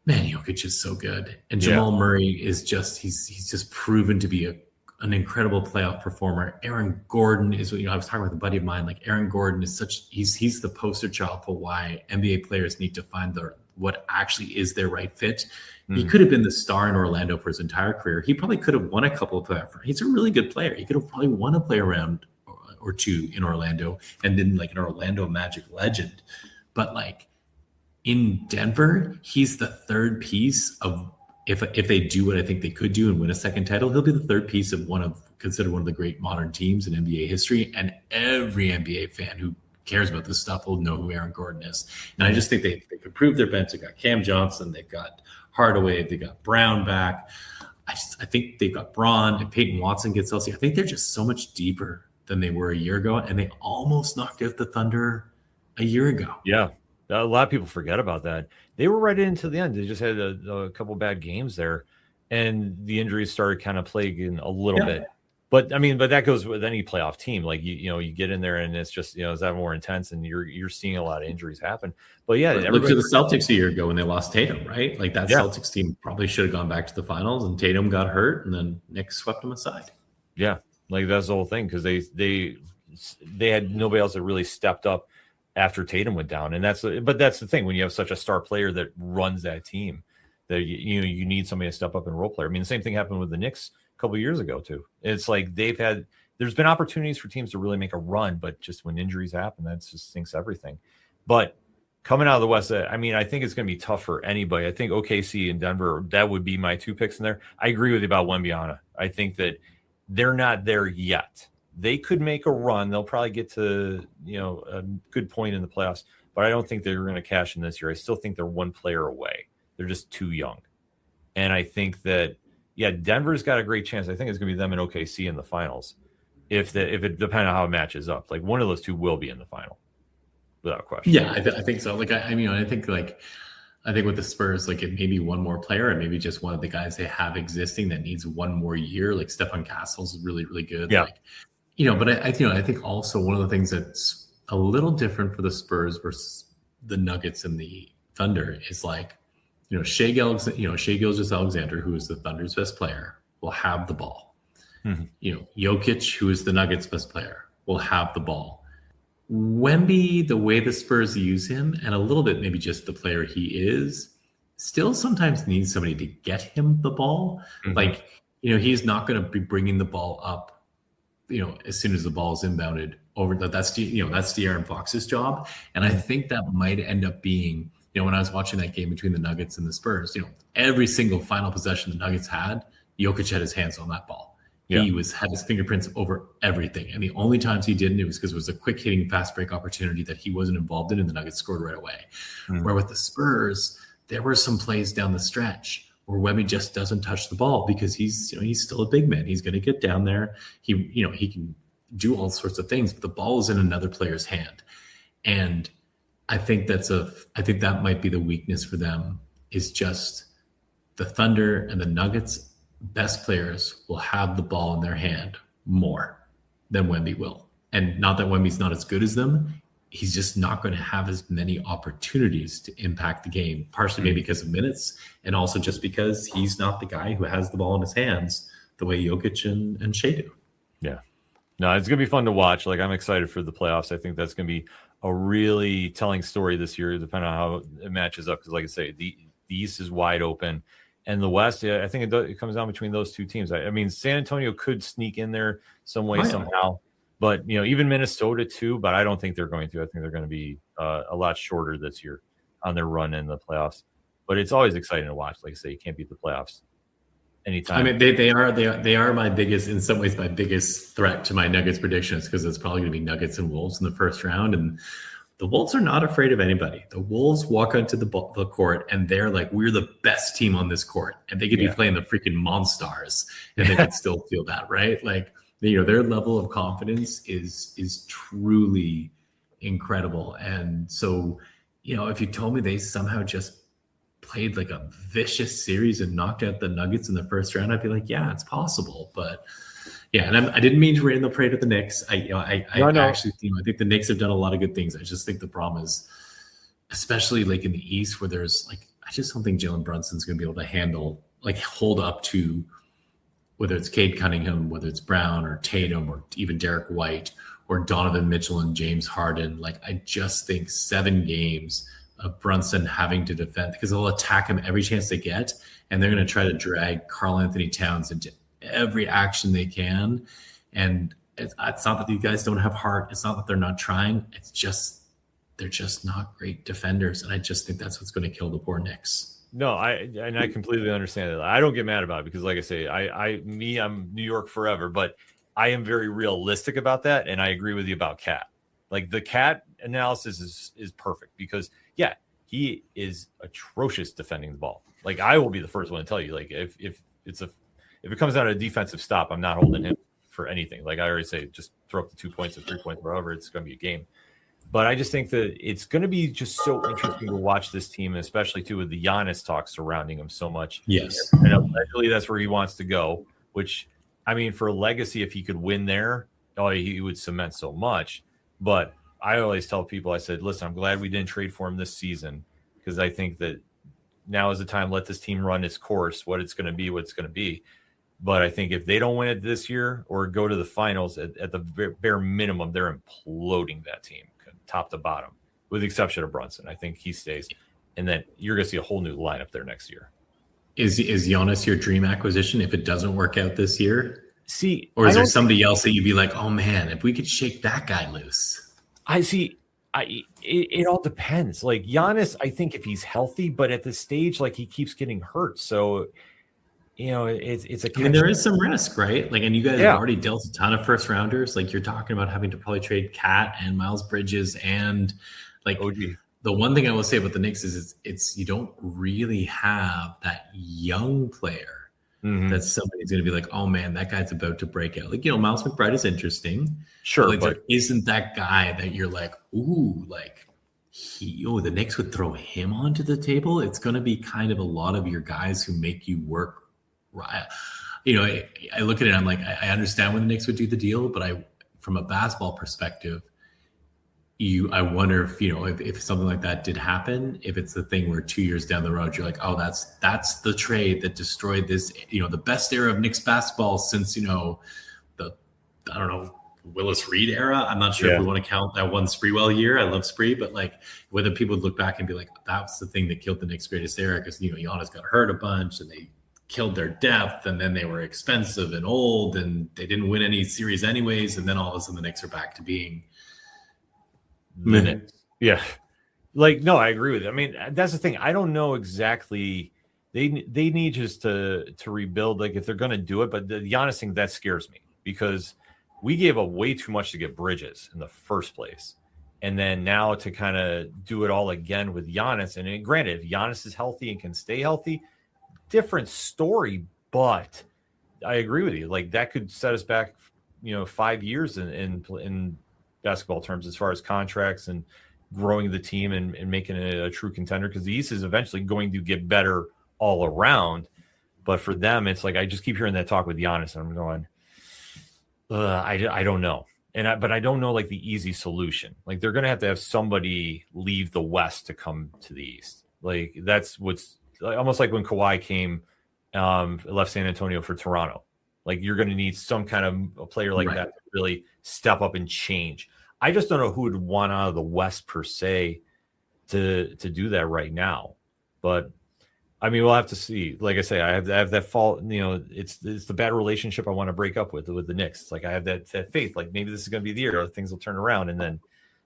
man, Jokic is so good. And Jamal Murray is he's just proven to be an incredible playoff performer. Aaron Gordon is, I was talking with a buddy of mine, like Aaron Gordon is he's the poster child for why NBA players need to find what actually is their right fit. He could have been the star in Orlando for his entire career. He probably could have won a couple of playoffs. He's a really good player. He could have probably won a play around or two in Orlando and then like an Orlando Magic legend. But like in Denver, he's the third piece of, if they do what I think they could do and win a second title, he'll be the third piece of considered one of the great modern teams in NBA history. And every NBA fan who cares about this stuff will know who Aaron Gordon is. And I just think they could prove their bench. They've got Cam Johnson, they've got Hardaway, they got Brown back. I think they've got Braun, and Peyton Watson gets healthy. I think they're just so much deeper than they were a year ago, and they almost knocked out the Thunder a year ago.
Yeah, a lot of people forget about that. They were right into the end. They just had a couple bad games there, and the injuries started kind of plaguing a little bit. But I mean, that goes with any playoff team. Like you get in there and it's just is that more intense, and you're seeing a lot of injuries happen. But yeah,
look to the Celtics a year ago when they lost Tatum, right? Like that Celtics team probably should have gone back to the finals, and Tatum got hurt, and then Knicks swept them aside.
Yeah, like that's the whole thing because they had nobody else that really stepped up after Tatum went down, and that's the thing when you have such a star player that runs that team, that you need somebody to step up and role player. I mean, the same thing happened with the Knicks couple of years ago too. It's like there's been opportunities for teams to really make a run, but just when injuries happen, that just sinks everything. But coming out of the West, I mean, I think it's going to be tough for anybody. I think OKC and Denver, that would be my two picks in there. I agree with you about Wembanyama. I think that they're not there yet. They could make a run. They'll probably get to, a good point in the playoffs, but I don't think they're going to cash in this year. I still think they're one player away. They're just too young. And I think that, Denver's got a great chance. I think it's going to be them and OKC in the finals. If it depends on how it matches up, like one of those two will be in the final, without question.
Yeah, I think so. Like I think with the Spurs, like it may be one more player, and maybe just one of the guys they have existing that needs one more year. Like Stefan Castle's really, really good.
Yeah.
But I think also one of the things that's a little different for the Spurs versus the Nuggets and the Thunder is like, Shai Gilgeous-Alexander, who is the Thunder's best player, will have the ball. Jokic, who is the Nuggets' best player, will have the ball. Wemby, the way the Spurs use him, and a little bit maybe just the player he is, still sometimes needs somebody to get him the ball. Like, he's not going to be bringing the ball up, as soon as the ball is inbounded over. That's De'Aaron Fox's job. And I think that might end up being, when I was watching that game between the Nuggets and the Spurs, every single final possession the Nuggets had, Jokic had his hands on that ball. Yeah. He had his fingerprints over everything. And the only times he didn't, it was because it was a quick hitting fast break opportunity that he wasn't involved in, and the Nuggets scored right away. Where with the Spurs, there were some plays down the stretch where Wemby just doesn't touch the ball because he's still a big man. He's going to get down there. He can do all sorts of things, but the ball is in another player's hand. And I think that might be the weakness for them, is just the Thunder and the Nuggets best players will have the ball in their hand more than Wemby will. And not that Wemby's not as good as them. He's just not going to have as many opportunities to impact the game, partially maybe because of minutes, and also just because he's not the guy who has the ball in his hands the way Jokic and Shai do.
Yeah. No, it's going to be fun to watch. Like, I'm excited for the playoffs. I think that's going to be a really telling story this year, depending on how it matches up. Because, like I say, the East is wide open. And the West, yeah, I think it comes down between those two teams. I mean, San Antonio could sneak in there some way, somehow. But, even Minnesota too, but I don't think they're going to. I think they're going to be a lot shorter this year on their run in the playoffs. But it's always exciting to watch. Like I say, you can't beat the playoffs anytime.
I mean, they are my biggest, in some ways, my biggest threat to my Nuggets predictions, because it's probably going to be Nuggets and Wolves in the first round. And the Wolves are not afraid of anybody. The Wolves walk onto the court and they're like, we're the best team on this court. And they could be playing the freaking Monstars and they could still feel that, right? Like, their level of confidence is truly incredible. And so, if you told me they somehow just played like a vicious series and knocked out the Nuggets in the first round, I'd be like, yeah, it's possible. But yeah, and I didn't mean to rain the parade with the Knicks. I actually, I think the Knicks have done a lot of good things. I just think the problem is, especially like in the East, where there's like, I just don't think Jalen Brunson's going to be able to hold up to, whether it's Cade Cunningham, whether it's Brown or Tatum or even Derek White or Donovan Mitchell and James Harden. Like, I just think 7 games of Brunson having to defend, because they'll attack him every chance they get, and they're going to try to drag Karl Anthony Towns into every action they can. And it's not that these guys don't have heart. It's not that they're not trying. It's just, they're just not great defenders. And I just think that's what's going to kill the poor Knicks.
No, I completely understand that. I don't get mad about it because, like I say, I'm New York forever, but I am very realistic about that. And I agree with you about Cat. Like, the Cat analysis is perfect because, yeah, he is atrocious defending the ball. Like, I will be the first one to tell you, like, if it comes down to a defensive stop, I'm not holding him for anything. Like I already say, just throw up the 2 points or 3 points, wherever, it's going to be a game. But I just think that it's going to be just so interesting to watch this team, especially too with the Giannis talk surrounding him so much.
Yes.
And allegedly that's where he wants to go, which, I mean, for a legacy, if he could win there, he would cement so much. But I always tell people, I said, listen, I'm glad we didn't trade for him this season, because I think that now is the time, let this team run its course, what it's going to be. But I think if they don't win it this year or go to the finals, at the bare minimum, they're imploding that team, top to bottom, with the exception of Brunson. I think he stays. And then you're going to see a whole new lineup there next year. Is
Giannis your dream acquisition if it doesn't work out this year?
See,
or is there somebody else that you'd be like, oh man, if we could shake that guy loose?
It all depends. Like Giannis, I think if he's healthy, but at this stage, like he keeps getting hurt. So, it's a.
I mean, there is some risk, right? Like, and you guys have already dealt a ton of first rounders. Like, you're talking about having to probably trade Cat and Miles Bridges and like
OG.
The one thing I will say about the Knicks is it's you don't really have that young player that somebody's going to be like, oh man, that guy's about to break out. Like, Miles McBride is interesting.
Sure.
But there isn't that guy that you're like, ooh, like the Knicks would throw him onto the table. It's going to be kind of a lot of your guys who make you work. Right. I look at it, I'm like, I understand when the Knicks would do the deal, but from a basketball perspective, I wonder if, if something like that did happen, if it's the thing where 2 years down the road, you're like, oh, that's the trade that destroyed this, the best era of Knicks basketball since, the, I don't know, Willis Reed era. I'm not sure if we want to count that one Spreewell year. I love Spree, but like whether people would look back and be like, that's the thing that killed the Knicks' greatest era, because, Giannis got hurt a bunch and they killed their depth, and then they were expensive and old and they didn't win any series anyways. And then all of a sudden the Knicks are back to being minutes.
Yeah. Like, no, I agree with it. I mean, that's the thing. I don't know exactly. They need just to rebuild, like if they're going to do it. But the Giannis thing, that scares me, because we gave up way too much to get Bridges in the first place. And then now to kind of do it all again with Giannis. And granted, if Giannis is healthy and can stay healthy, different story. But I agree with you. Like that could set us back, 5 years in basketball terms, as far as contracts and growing the team and making it a true contender, because the East is eventually going to get better all around. But for them, it's like I just keep hearing that talk with Giannis, and I'm going, I don't know. But I don't know like the easy solution. Like they're going to have somebody leave the West to come to the East. Like that's what's almost like when Kawhi came, left San Antonio for Toronto. Like you're going to need some kind of a player like that to really step up and change. I just don't know who would want out of the West per se to do that right now. But I mean, we'll have to see. Like I say, I have that fault. It's the bad relationship I want to break up with the Knicks. It's like I have that faith. Like maybe this is going to be the year, or things will turn around, and then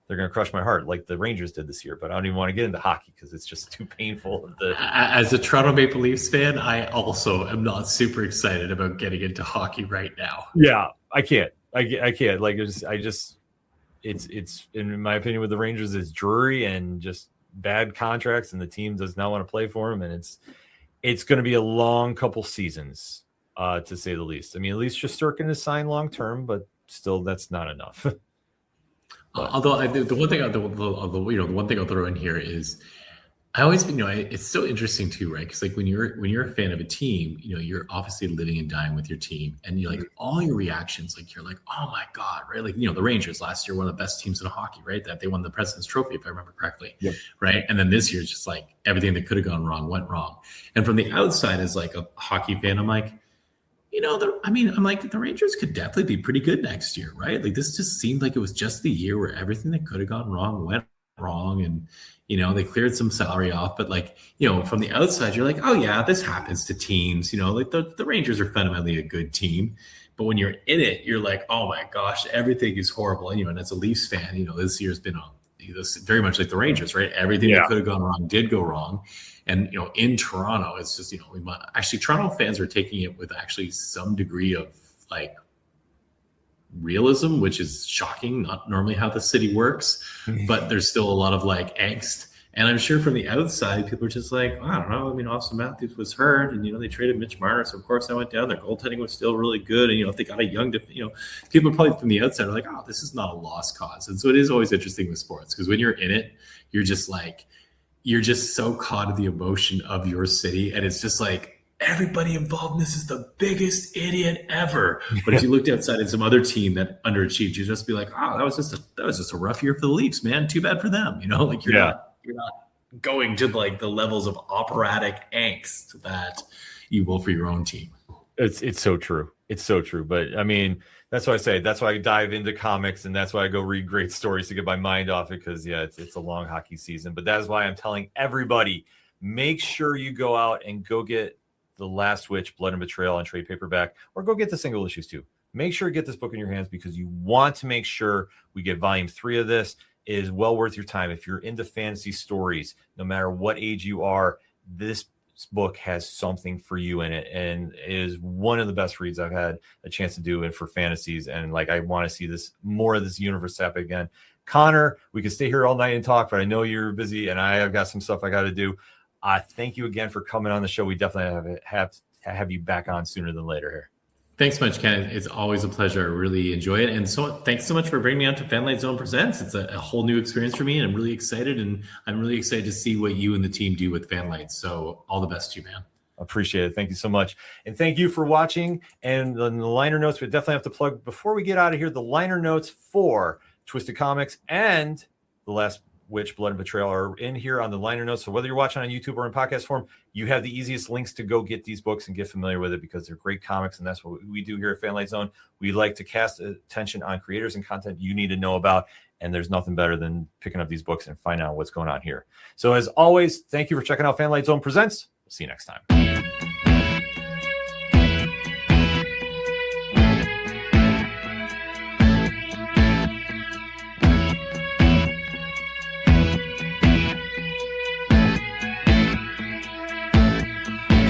they're going to crush my heart like the Rangers did this year. But I don't even want to get into hockey because it's just too painful.
As a Toronto Maple Leafs fan, I also am not super excited about getting into hockey right now.
Yeah, I can't. I can't. Like it's in my opinion with the Rangers, it's dreary and just bad contracts, and the team does not want to play for them, and it's going to be a long couple seasons, to say the least. I mean, at least Shesterkin is signed long term, but still, that's not enough.
Although the one thing, the one thing I'll throw in here is, I always, it's so interesting too, right? Because like when you're a fan of a team, you're obviously living and dying with your team, and you're like all your reactions, like you're like, oh my god, right? Like the Rangers last year, one of the best teams in hockey, right? That they won the President's Trophy, if I remember correctly, right? And then this year, it's just like everything that could have gone wrong went wrong. And from the outside, as like a hockey fan, I'm like, the Rangers could definitely be pretty good next year, right? Like this just seemed like it was just the year where everything that could have gone wrong went wrong, and they cleared some salary off, but like, from the outside, you're like, oh yeah, this happens to teams, like the Rangers are fundamentally a good team, but when you're in it, you're like, oh my gosh, everything is horrible. And as a Leafs fan, this year's been very much like the Rangers, right? Everything that could have gone wrong did go wrong. And, in Toronto, it's just, actually Toronto fans are taking it with actually some degree of like realism, which is shocking, not normally how the city works, but there's still a lot of like angst. And I'm sure from the outside, people are just like, I don't know. I mean, Austin Matthews was hurt, and they traded Mitch Marner, so of course I went down. Their goaltending was still really good, and if they got a young, people probably from the outside are like, oh, this is not a lost cause. And so it is always interesting with sports, because when you're in it, you're just so caught in the emotion of your city, and it's just like, everybody involved in this is the biggest idiot ever. But if you looked outside at some other team that underachieved, you'd just be like, oh, that was just a rough year for the Leafs, man. Too bad for them. Like you're not going to like the levels of operatic angst that you will for your own team.
It's so true. It's so true. But I mean, that's why I say, that's why I dive into comics, and that's why I go read great stories to get my mind off it, because it's a long hockey season. But that's why I'm telling everybody, make sure you go out and go get The Last Witch, Blood and Betrayal on trade paperback, or go get the single issues too. Make sure you get this book in your hands, because you want to make sure we get volume 3 of this. It is well worth your time. If you're into fantasy stories, no matter what age you are, this book has something for you in it, and it is one of the best reads I've had a chance to do it for fantasies. And like, I want to see more of this universe happen again. Connor, we could stay here all night and talk, but I know you're busy, and I have got some stuff I got to do. Thank you again for coming on the show. We definitely have you back on sooner than later here.
Thanks so much, Ken. It's always a pleasure. I really enjoy it. And so thanks so much for bringing me on to Fanlight Zone Presents. It's a whole new experience for me, and I'm really excited. And I'm really excited to see what you and the team do with Fanlight. So all the best to you, man.
Appreciate it. Thank you so much. And thank you for watching. And the liner notes, we definitely have to plug, before we get out of here, the liner notes for Twisted Comics and The Last Witch, Blood and Betrayal are in here on the liner notes. So whether you're watching on YouTube or in podcast form, you have the easiest links to go get these books and get familiar with it because they're great comics. And that's what we do here at Fanlight Zone. We like to cast attention on creators and content you need to know about. And there's nothing better than picking up these books and finding out what's going on here. So as always, thank you for checking out Fanlight Zone Presents. We'll see you next time.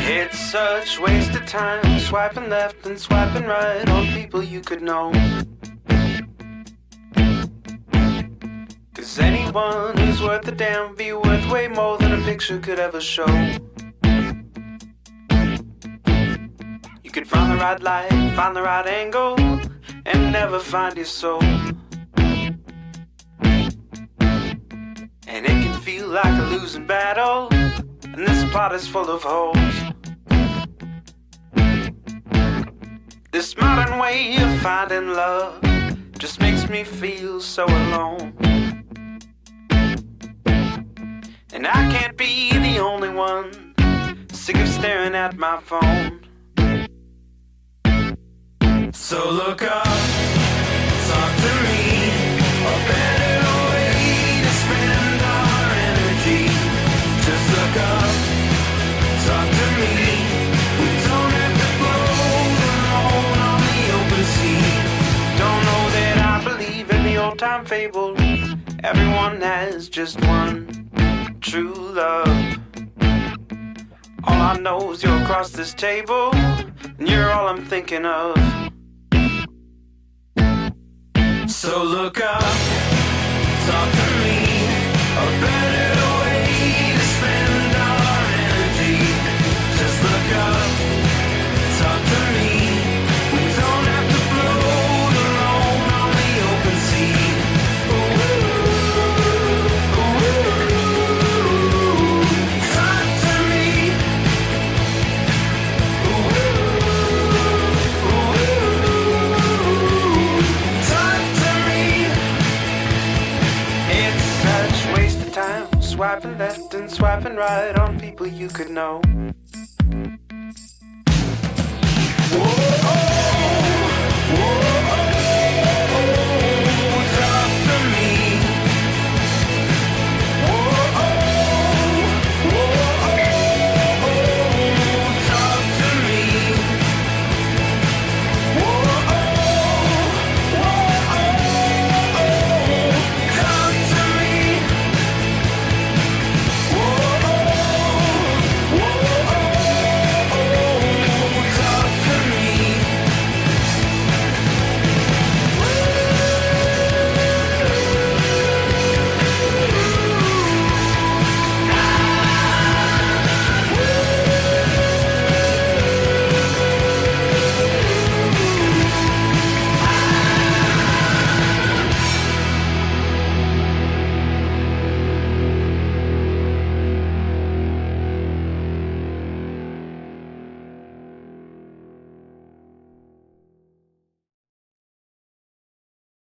It's such waste of time, swiping left and swiping right on people you could know. Cause anyone who's worth a damn be worth way more than a picture could ever show. You could find the right light, find the right angle, and never find your soul. And it can feel like a losing battle, and this pot is full of holes. This modern way of finding love just makes me feel so alone. And I can't be the only one sick of staring at my phone. So look up, talk to me, a better way to spend our energy. Just look up, talk to me. We don't have to float alone on the open sea. Don't know that I believe in the old time fable. Everyone has just one true love. All I know is you're across this table, and you're all I'm thinking of. So look up, talk to me, a better way to spend our energy. Just look up, talk to me. We don't have to float alone on the open sea. Talk to me. Talk to me. It's such waste of time, swiping left and swiping right on people you could know.